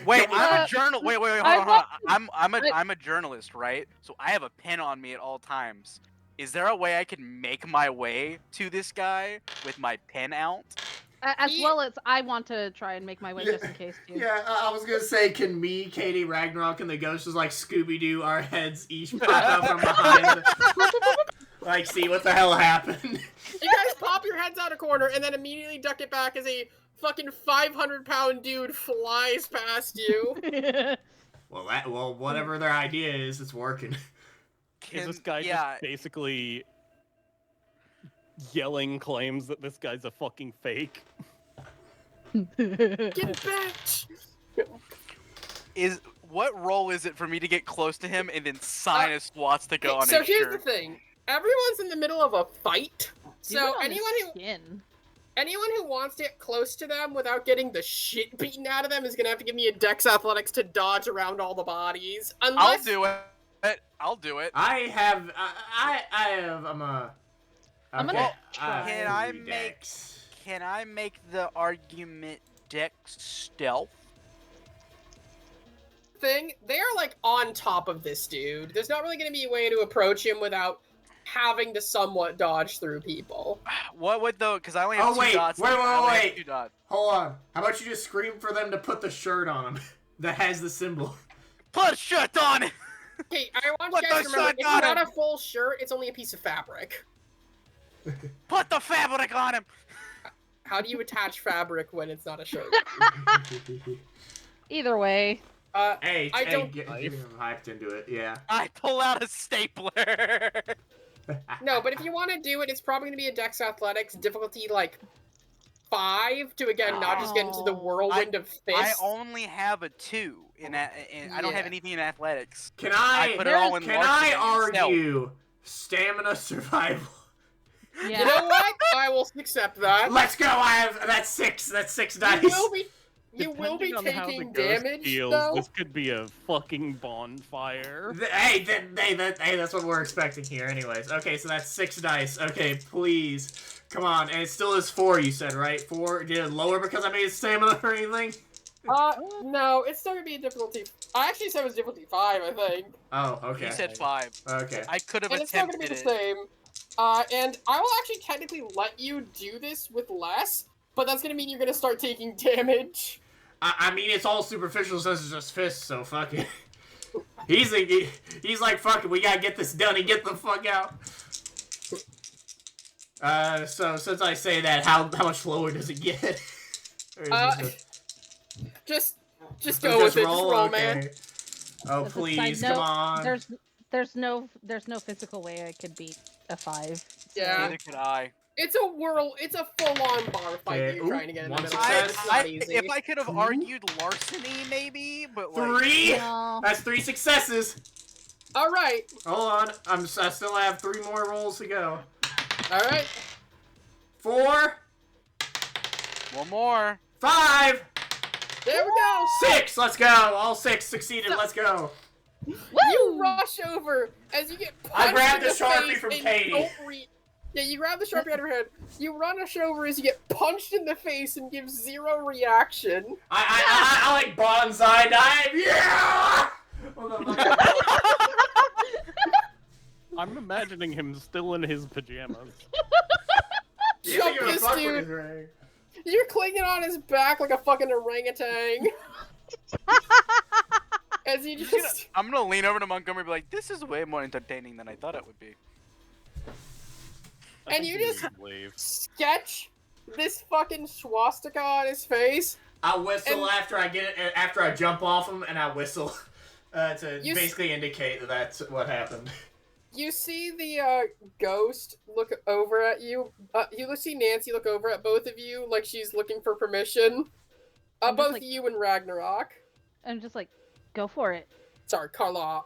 Wait, I'm Uh, a journal. Wait, hold I on. I'm a journalist, right? So I have a pen on me at all times. Is there a way I can make my way to this guy with my pen out? As well as I want to try and make my way just in case too. Yeah, I was gonna say, can me, Katie, Ragnarok, and the ghost just like Scooby-Doo our heads each pop out from behind? Like, see what the hell happened? You guys pop your heads out a corner and then immediately duck it back as a fucking 500-pound dude flies past you. Well, whatever their idea is, it's working. Is this guy just basically yelling claims that this guy's a fucking fake? Get back! What role is it for me to get close to him and then sign a swastika on his So here's shirt? the thing. Everyone's in the middle of a fight. So anyone who wants to get close to them without getting the shit beaten out of them is gonna have to give me a Dex Athletics to dodge around all the bodies. Unless... I'll do it. I'm gonna try. Can I make the argument Dex stealth? Thing, they are like on top of this dude. There's not really going to be a way to approach him without having to somewhat dodge through people. What would though? Because I only have two dots. Wait. Two dots. Hold on. How about you just scream for them to put the shirt on him that has the symbol? Put a shirt on it. Okay, I want you guys to remember, it's not a full shirt, it's only a piece of fabric. Put the fabric on him. How do you attach fabric when it's not a shirt? Either way. Hey, I don't... get him hyped into it, yeah. I pull out a stapler. No, but if you want to do it, it's probably going to be a Dex Athletics difficulty, like, 5 to, again, not just get into the whirlwind of fists. I only have a 2, I don't have anything in athletics. Can I argue stamina survival? Yeah. You know what? I will accept that. Let's go, that's 6 dice. You will be Depending on how the taking ghost damage, feels, though. this could be a fucking bonfire. Hey, that's what we're expecting here anyways. Okay, so that's 6 dice. Okay, please. Come on, and it still is 4, you said, right? 4? Did it lower because I made stamina or anything? No, it's still gonna be a difficulty. I actually said it was difficulty 5, I think. Oh, okay. He said 5. Okay. I could have And it's still gonna attempted be the same. And I will actually technically let you do this with less, but that's gonna mean you're gonna start taking damage. I mean, it's all superficial since it's just fists, so fuck it. He's like, fuck it, we gotta get this done and get the fuck out. So since I say that, how much lower does it get? Just go with it. Just roll, okay. man. Oh As a please, side come note, on. There's no physical way I could beat a 5. Yeah. Neither could I. It's a full-on bar fight that you're trying to get in the middle. It's not easy. If I could have argued larceny, maybe, but like... 3? No. That's 3 successes. Alright. Hold on, I still have 3 more rolls to go. Alright. 4. One more. 5. There we go. 6. Let's go. All 6 succeeded. Let's go. You rush over as you get punched I grabbed in the Sharpie face from and Katie. Yeah, you grab the Sharpie out of her head. You rush over as you get punched in the face and give 0 reaction. I like bonsai dive. Yeah. I'm imagining him still in his pajamas. Jump this dude. You're clinging on his back like a fucking orangutan. As you just... I'm gonna lean over to Montgomery and be like, this is way more entertaining than I thought it would be. And you just sketch this fucking swastika on his face. I whistle after I get it, after I jump off him, and I whistle to basically indicate that that's what happened. You see the ghost look over at you. You see Nancy look over at both of you like she's looking for permission. Both like, you and Ragnarok. I'm just like, go for it. Sorry, Carla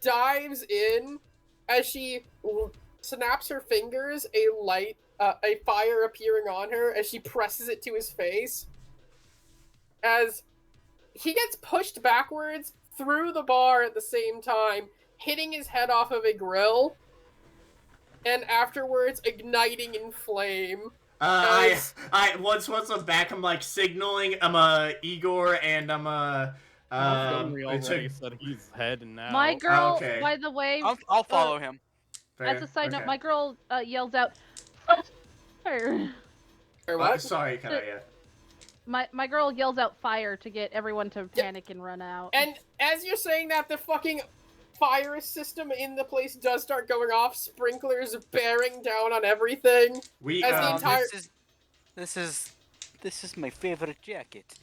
dives in as she snaps her fingers, a fire appearing on her as she presses it to his face. As he gets pushed backwards through the bar at the same time, hitting his head off of a grill, and afterwards igniting in flame. I once I'm back, I'm like signaling. I'm Igor and I'm Montgomery it's already a- said he's heading now. My girl, okay. by the way, I'll follow him. as a side note, okay. my girl yells out, "Fire!" Or what? Sorry, can I? My girl yells out fire to get everyone to panic and run out. And as you're saying that, the fucking fire system in the place does start going off, sprinklers bearing down on everything. We As the entire- This is my favorite jacket.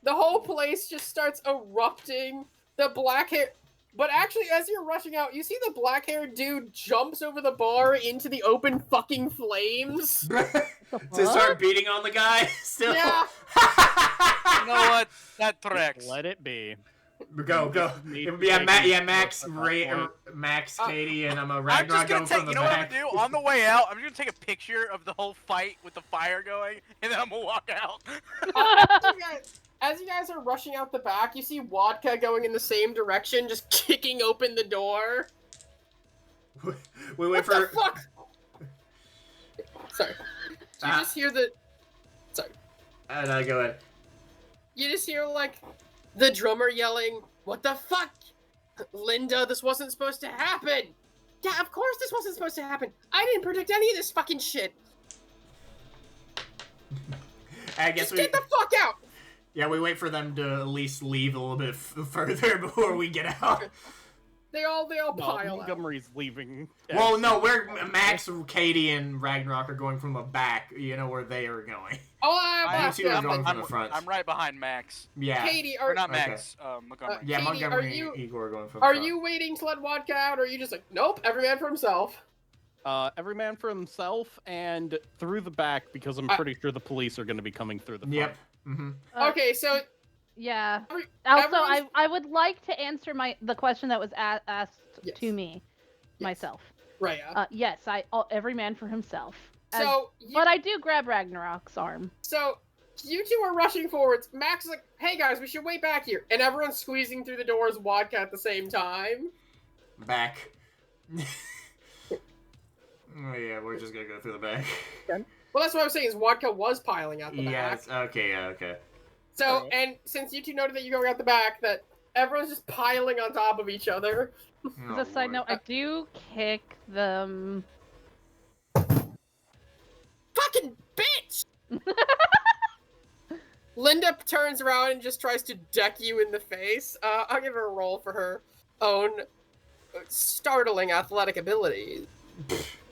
The whole place just starts erupting. The black hair... But actually, as you're rushing out, you see the black-haired dude jumps over the bar into the open fucking flames. to start beating on the guy. Still. Yeah. You know what? That tracks. Let it be. Go. Me Max, taking Max, Katie, and I'm a I'm Ragnarok just gonna going take. from the You know what I'm back. gonna do? On the way out, I'm just gonna take a picture of the whole fight with the fire going, and then I'm gonna walk out. As you guys are rushing out the back, you see Wadka going in the same direction, just kicking open the door. We wait What for. the fuck? Sorry. You just hear the... Sorry. No, go ahead. You just hear, like, the drummer yelling, "What the fuck? Linda, this wasn't supposed to happen!" Yeah, of course this wasn't supposed to happen! I didn't predict any of this fucking shit! I guess Just get the fuck out! Yeah, we wait for them to at least leave a little bit further before we get out. They all No, pile out. Montgomery's leaving. Well, no, we're Max, Katie, and Ragnarok are going from the back. You know where they are going. Oh, I see where I'm we're going from I'm, the front. I'm right behind Max. Yeah. Katie, Or are not Okay. Max. Montgomery. Yeah, Katie, Montgomery are you- and Igor are going from the Are front. you waiting to let Wadka out, or are you just like, nope, every man for himself? Every man for himself and through the back because I'm pretty sure the police are going to be coming through the front. Yep. Mm-hmm. Okay, so Yeah. every- Also, everyone's- I would like to answer the question that was asked Yes. to me, Yes. myself. Right, Yes, every man for himself. so, But I do grab Ragnarok's arm. So, you two are rushing forwards. Max is like, hey guys, we should wait back here. And everyone's squeezing through the doors, Wadka at the same time. Back. Oh yeah, we're just gonna go through the back. Well, that's what I was saying, is Wadka was piling out the Yes. back. Okay. Yeah. Okay. So, Alright. and since you two noted that you're going out the back, that everyone's just piling on top of each other. Oh, As a side Lord. note, I do kick them. Fucking bitch! Linda turns around and just tries to deck you in the face. I'll give her a roll for her own startling athletic abilities.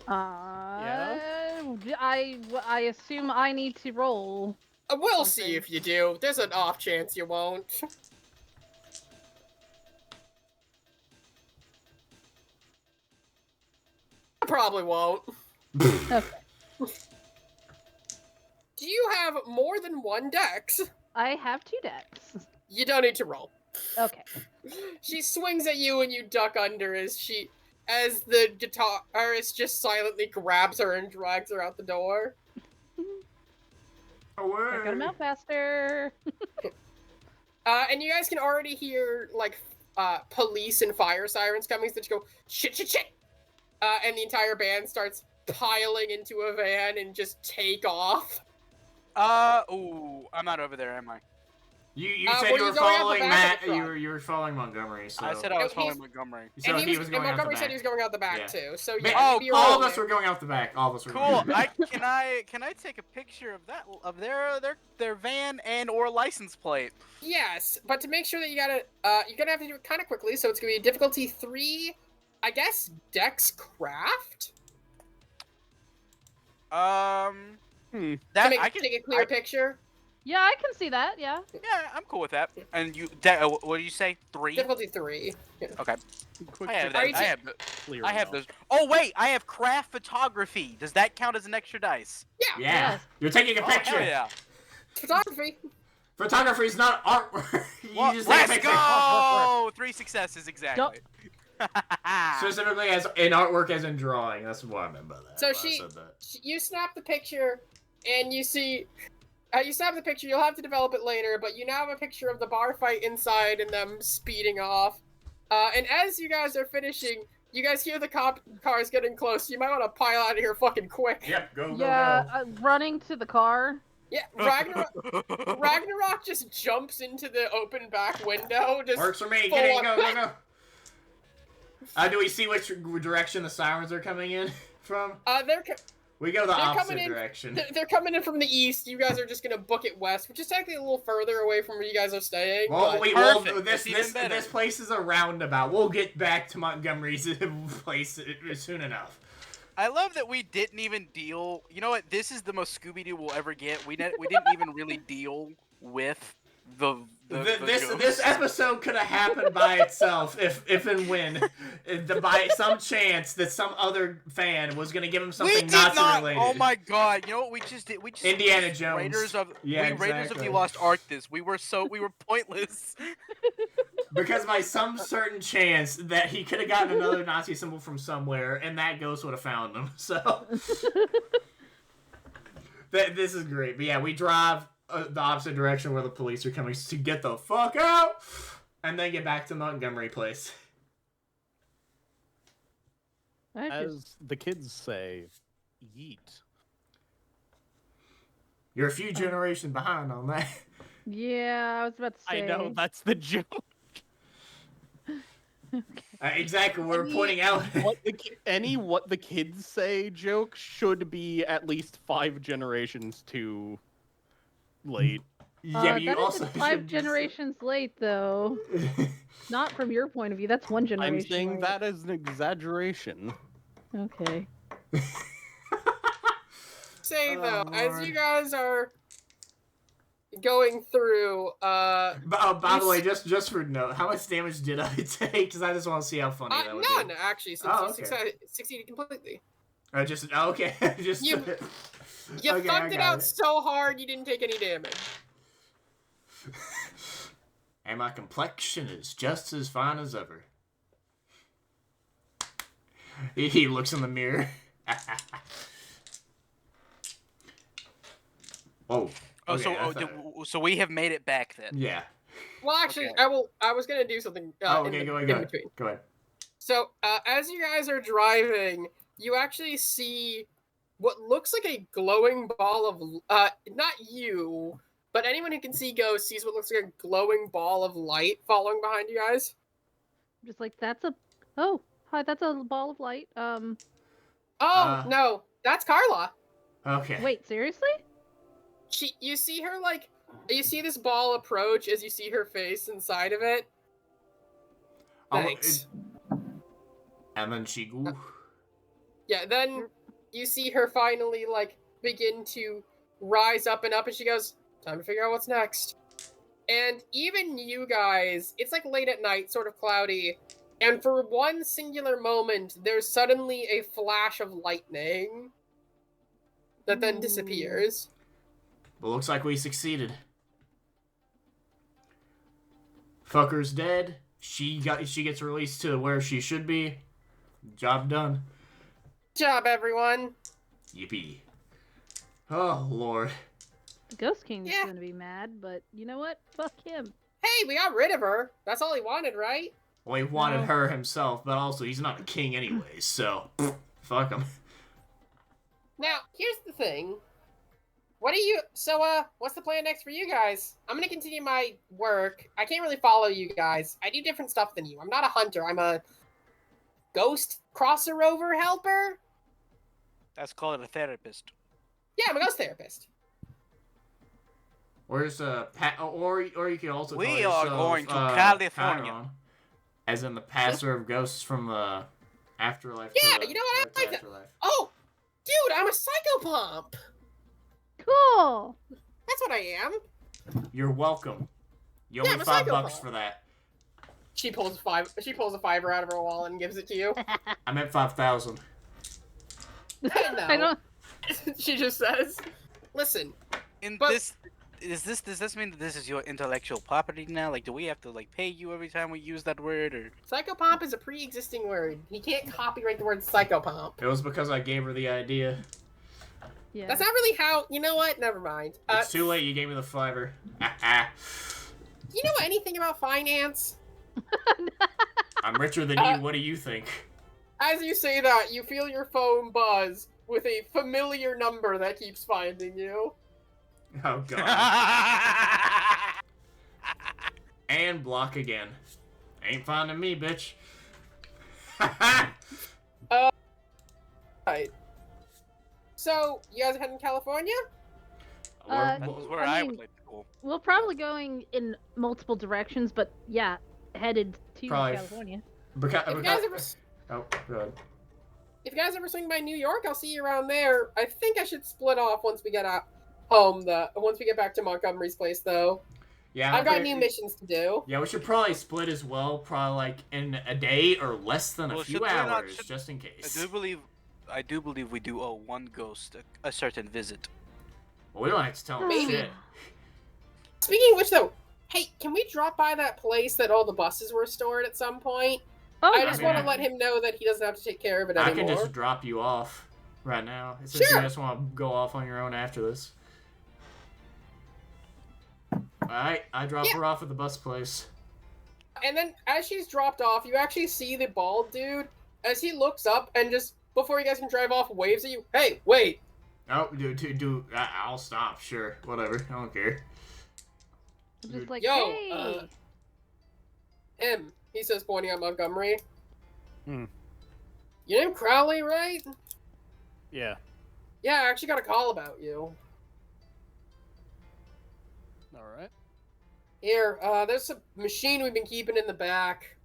I assume I need to roll. We'll see Something. if you do. There's an off chance you won't. I probably won't. Okay. Do you have more than one dex? I have 2 decks. You don't need to roll. Okay. She swings at you and you duck under as the guitarist just silently grabs her and drags her out the door. Away. I got him out faster. And you guys can already hear, like, police and fire sirens coming, so you go, shit, shit, shit! And the entire band starts piling into a van and just take off. Ooh, I'm not over there, am I? You Were said you you were going out the following back or Matt. the front? You were following Montgomery. So I said I No, was following he's- Montgomery. So and he was going out the Montgomery back. said he was going out the back, Yeah. too. So, Ma- yeah, Oh, maybe you're all all of us there. were going out the back. All of us were. Going Cool. out the back. Can I take a picture of that of their van and or license plate? Yes, but to make sure that you're gonna have to do it kind of quickly, so it's gonna be a difficulty 3, I guess, Dex Craft? That To I can. take a clear picture? Yeah, I can see that. Yeah. Yeah, I'm cool with that. And what did you say? 3? Difficulty 3. Okay. Quick I have Are that. you clear I have enough. those. Oh wait, I have craft photography. Does that count as an extra dice? Yeah, Yeah. Yes. You're taking a Oh, picture. hell yeah. photography. Photography is not artwork. You Well, just take a let's picture. go! 3 successes exactly. Specifically as in artwork as in drawing. That's what I meant by that. So when I she- said that. You snap the picture, and you see You still have the picture. You'll have to develop it later, but you now have a picture of the bar fight inside and them speeding off. And as you guys are finishing, you guys hear the cop cars getting close. You might want to pile out of here fucking quick. Yep, go, Yeah, go. running to the car. Yeah, Ragnarok just jumps into the open back window. Just Works for me. full Get in, on- go. Do we see which direction the sirens are coming in from? We go the they're opposite coming in- direction. They're coming in from the east. You guys are just gonna book it west, which is technically a little further away from where you guys are staying. Well, but- this place is a roundabout. We'll get back to Montgomery's place soon enough. I love that we didn't even deal. You know what? This is the most Scooby-Doo we'll ever get. We didn't even really deal with this episode could have happened by itself if and when by some chance that some other fan was gonna give him something Nazi related. Oh my god! You know what we just did? We just Indiana Jones. Raiders of exactly. the Lost Ark. We were pointless. Because by some certain chance that he could have gotten another Nazi symbol from somewhere, and that ghost would have found him. So this is great. But yeah, we drive the opposite direction where the police are coming to get the fuck out, and then get back to Montgomery Place. As the kids say, yeet. You're a few generations behind on that. Yeah, I was about to say. I know, that's the joke. Exactly, we're pointing out. what the kids say joke should be at least 5 generations too late. Yeah, but you that also isn't 5 generations late, though. Not from your point of view. That's 1 generation. I'm saying late. that as an exaggeration. Okay. Say though, as you guys are going through, by the way, just for note, how much damage did I take? Because I just want to see how funny that would none be. actually, since you succeeded completely. Okay, just You okay, fucked it out so hard you didn't take any damage. And my complexion is just as fine as ever. He looks in the mirror. Whoa. Oh, Okay, so we have made it back then. Yeah. Well, actually, Okay. I was gonna do something. Okay, in go ahead. between. Go ahead. So, as you guys are driving, you actually see what looks like a glowing ball of not you, but anyone who can see ghosts sees what looks like a glowing ball of light following behind you guys. Just like, that's a... Oh, hi, that's a ball of light. No, that's Carla. Okay. Wait, seriously? You see her, like, you see this ball approach as you see her face inside of it. Thanks. And then she go. Yeah, then you see her finally, like, begin to rise up and up, and she goes, time to figure out what's next. And even you guys, it's like late at night, sort of cloudy, and for one singular moment, there's suddenly a flash of lightning that then disappears. But looks like we succeeded. Fucker's dead. She gets released to where she should be. Job done. Job, everyone. Yippee. Oh, Lord. The Ghost King's Yeah. gonna be mad, but you know what? Fuck him. Hey, we got rid of her. That's all he wanted, right? Well, he wanted No. her himself, but also he's not a king anyways, so fuck him. Now, here's the thing. What's the plan next for you guys? I'm gonna continue my work. I can't really follow you guys. I do different stuff than you. I'm not a hunter. I'm a ghost crosser over helper. That's called a therapist. Yeah, I'm a ghost therapist. Where's or you can also call We are yourself, going to California. Chiron, as in the passer of ghosts from the afterlife. Yeah, to the, you know what? I to like that. afterlife. Oh, dude, I'm a psychopomp. Cool! That's what I am. You're welcome. You Yeah, owe I'm me a $5 psychopath. for that. She pulls a $5 out of her wallet and gives it to you. I meant 5,000. I don't... She just says, "Listen, And But- does this mean that this is your intellectual property now? Like, do we have to like pay you every time we use that word, or? psychopomp is a pre-existing word. He can't copyright the word psychopomp." It was because I gave her the idea. Yeah. That's not really how. You know what? Never mind. It's too late. You gave me the fiver. You know anything about finance? I'm richer than you. What do you think? As you say that, you feel your phone buzz with a familiar number that keeps finding you. Oh god. And block again. Ain't finding me, bitch. Right. So, you guys are heading to California? That's where I I mean- would like to go. We're probably going in multiple directions, but yeah, headed to Probably. California. If you guys ever, Oh, good. if you guys ever swing by New York, I'll see you around there. I think I should split off once we get out home. Once we get back to Montgomery's place, though. Yeah, I've got new missions to do. Yeah, we should probably split as well. Probably like in a day or less than a Well, few should we not- hours, should- just in I case. do believe we do owe one ghost a certain visit. Well, we don't have to tell him Maybe. shit. Speaking of which, though, hey, can we drop by that place that all the buses were stored at some point? Oh, I yeah. just mean, want to I- let him know that he doesn't have to take care of it I anymore. can just drop you off right now. Since Sure. you just want to go off on your own after this. Alright, I drop Yeah. her off at the bus place. And then, as she's dropped off, you actually see the bald dude as he looks up and just before you guys can drive off, waves at you. Hey, wait! Oh, I'll stop. Sure, whatever. I don't care. I'm just like, Yo, hey. Him, he says, pointing at Montgomery. Hmm. Your name Crowley, right? Yeah. Yeah, I actually got a call about you. All right. Here, there's a machine we've been keeping in the back.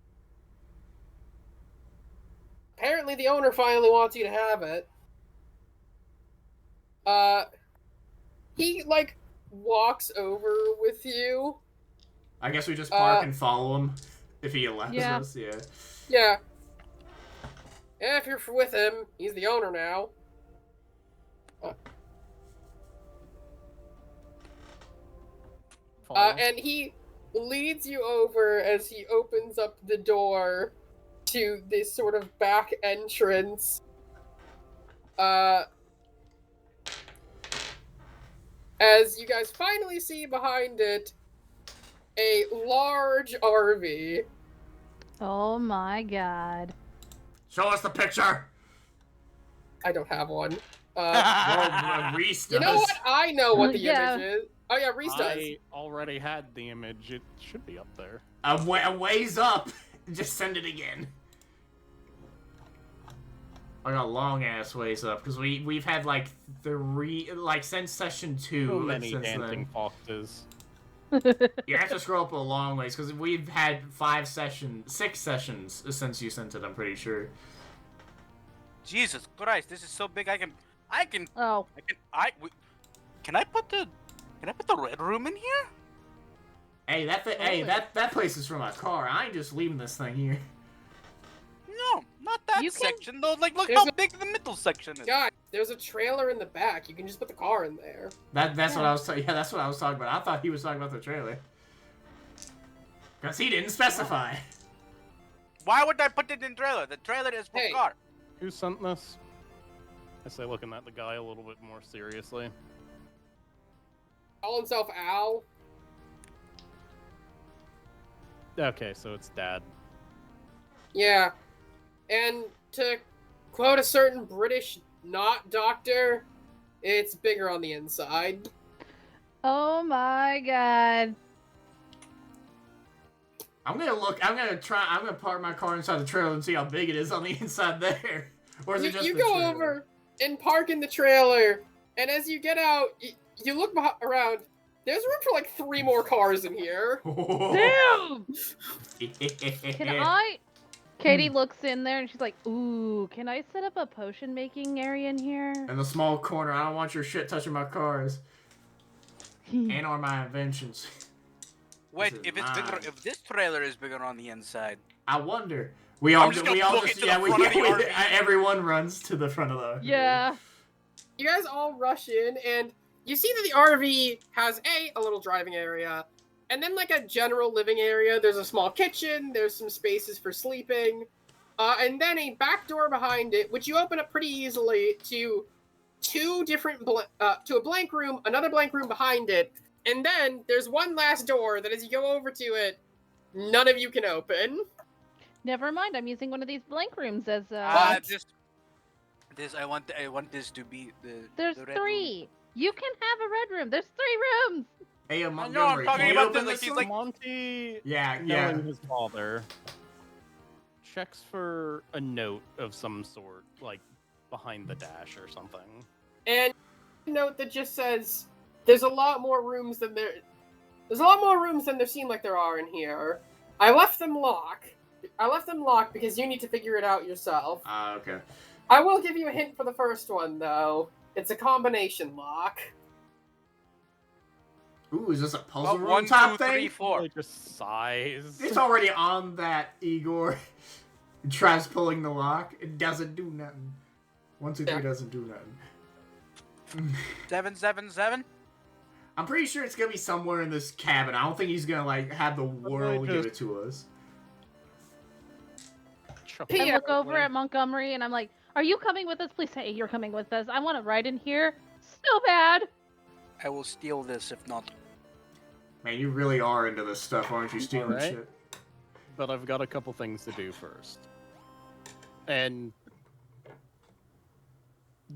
Apparently the owner finally wants you to have it. He, like, walks over with you. I guess we just park and follow him if he allows Yeah. us. Yeah. Yeah. Yeah, if you're with him, he's the owner now. Follow. And he leads you over as he opens up the door to this sort of back entrance. As you guys finally see behind it, a large RV. Oh my god. Show us the picture. I don't have one. Well, Reese does. You know what? I know what the Yeah. image is. Oh yeah, Reese does. I already had the image. It should be up there. A ways up. Just send it again. I got a long ass ways up because we've had like since session 2. Too many since dancing then. foxes. You have to scroll up a long ways because we've had 6 sessions since you sent it. I'm pretty sure. Jesus Christ, this is so big. Can Oh, I put the red room in here? Hey, that place is for my car. I ain't just leaving this thing here. No, not that You can- section though. Like, look There's how a- big the middle section is. God, there's a trailer in the back. You can just put the car in there. That's what Yeah. I was. Yeah, that's what I was talking about. I thought he was talking about the trailer. Because he didn't specify. Why would I put it in trailer? The trailer is for Hey. car. Who sent this? I say, looking at the guy a little bit more seriously. Call himself Al. Okay, so it's Dad. Yeah. And to quote a certain British not doctor, it's bigger on the inside. oh my god. I'm gonna park my car inside the trailer and see how big it is on the inside there. Or is it just You the go trailer? over and park in the trailer, and as you get out, you look around. There's room for like 3 more cars in here. Damn! Katie looks in there and she's like, ooh, can I set up a potion making area in here? In the small corner, I don't want your shit touching my cars and or my inventions. Wait, This is if it's bigger, mine. if this trailer is bigger on the inside, I wonder. We all just gonna book it to the yeah, front of the RV. everyone runs to the front of the Yeah. You guys all rush in, and you see that the RV has a little driving area, and then like a general living area. There's a small kitchen, there's some spaces for sleeping, and then a back door behind it, which you open up pretty easily to to a blank room, another blank room behind it, and then there's one last door that as you go over to it, none of you can open. Never mind. I'm using one of these blank rooms as What? I want this to be the. There's the red 3. room. You can have a red room. There's 3 rooms. Hey, I know, I'm Montgomery, talking can you about open the- this he's one? like- Monty, Yeah, knowing his father, checks for a note of some sort, like behind the dash or something. And a note that just says, "There's a lot more rooms than there. There's a lot more rooms than there seem like there are in here. I left them locked. Because you need to figure it out yourself. Okay. I will give you a hint for the first one, though. It's a combination lock. Ooh, is this a puzzle room 1, top 2, 3, thing? 4. It just sighs. It's already on that, Igor. It tries pulling the lock. It doesn't do nothing. 1, 2, 3 Yeah. doesn't do nothing. 7, 7, 7. I'm pretty sure it's gonna be somewhere in this cabin. I don't think he's gonna like have the world give it just- to us. I Yeah. look over at Montgomery and I'm like, "Are you coming with us? Please say you're coming with us. I want to ride in here so bad." I will steal this if not. Man, you really are into this stuff, aren't you? Stealing Alright. shit. But I've got a couple things to do first. And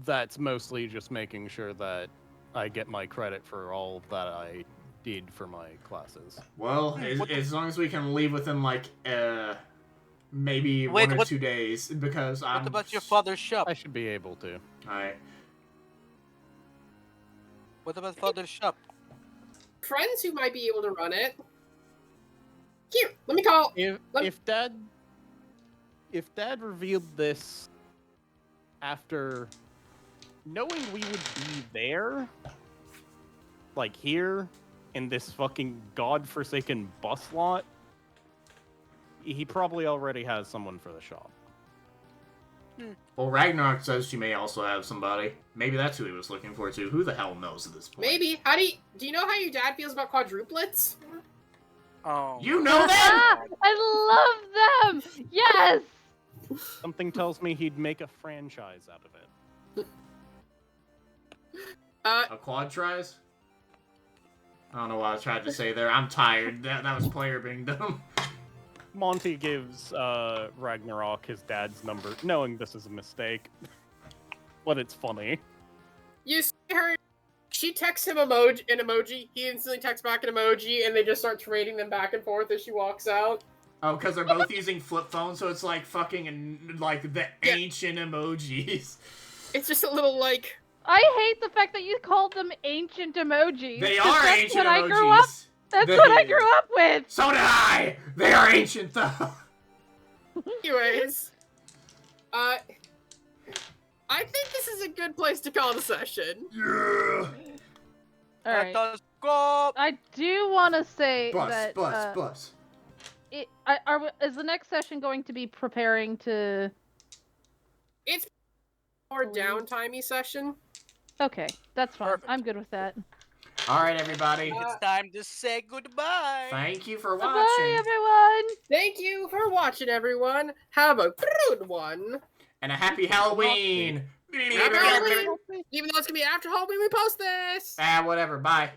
that's mostly just making sure that I get my credit for all that I did for my classes. Well, What the- as long as we can leave within like maybe Wait, 1 or what- 2 days, because I'm. What about your father's shop? I should be able to. Alright. What about father's shop? Friends who might be able to run it. Here, let me call. Let- If Dad revealed this after knowing we would be there, like here in this fucking godforsaken bus lot, he probably already has someone for the shop. Well, Ragnarok says she may also have somebody. Maybe that's who he was looking for too. Who the hell knows at this point? Maybe. Do you know how your dad feels about quadruplets? Oh. You know them. Ah, I love them. Yes. Something tells me he'd make a franchise out of it. A quad tries? I don't know what I was trying to say there. I'm tired. That was player being dumb. Monty gives Ragnarok his dad's number, knowing this is a mistake. But it's funny. You see her. She texts him an emoji. He instantly texts back an emoji, and they just start trading them back and forth as she walks out. Oh, because they're both using flip phones, so it's like fucking like the ancient emojis. It's just a little like. I hate the fact that you called them ancient emojis. They 'cause are that's ancient what I emojis. grew up. That's They- what I grew up with. So did I. They are ancient though. Anyways, I think this is a good place to call the session. Yeah. All right. Let us go. I do want to say Bus, that bus. is the next session going to be preparing to? It's more downtimey session. Okay, that's fine. Perfect. I'm good with that. All right, everybody. It's time to say goodbye. Thank you for Bye, watching. everyone. Thank you for watching, everyone. Have a good one. And a happy Halloween. Happy Halloween. Even though it's gonna be after Halloween, we post this. Whatever. Bye.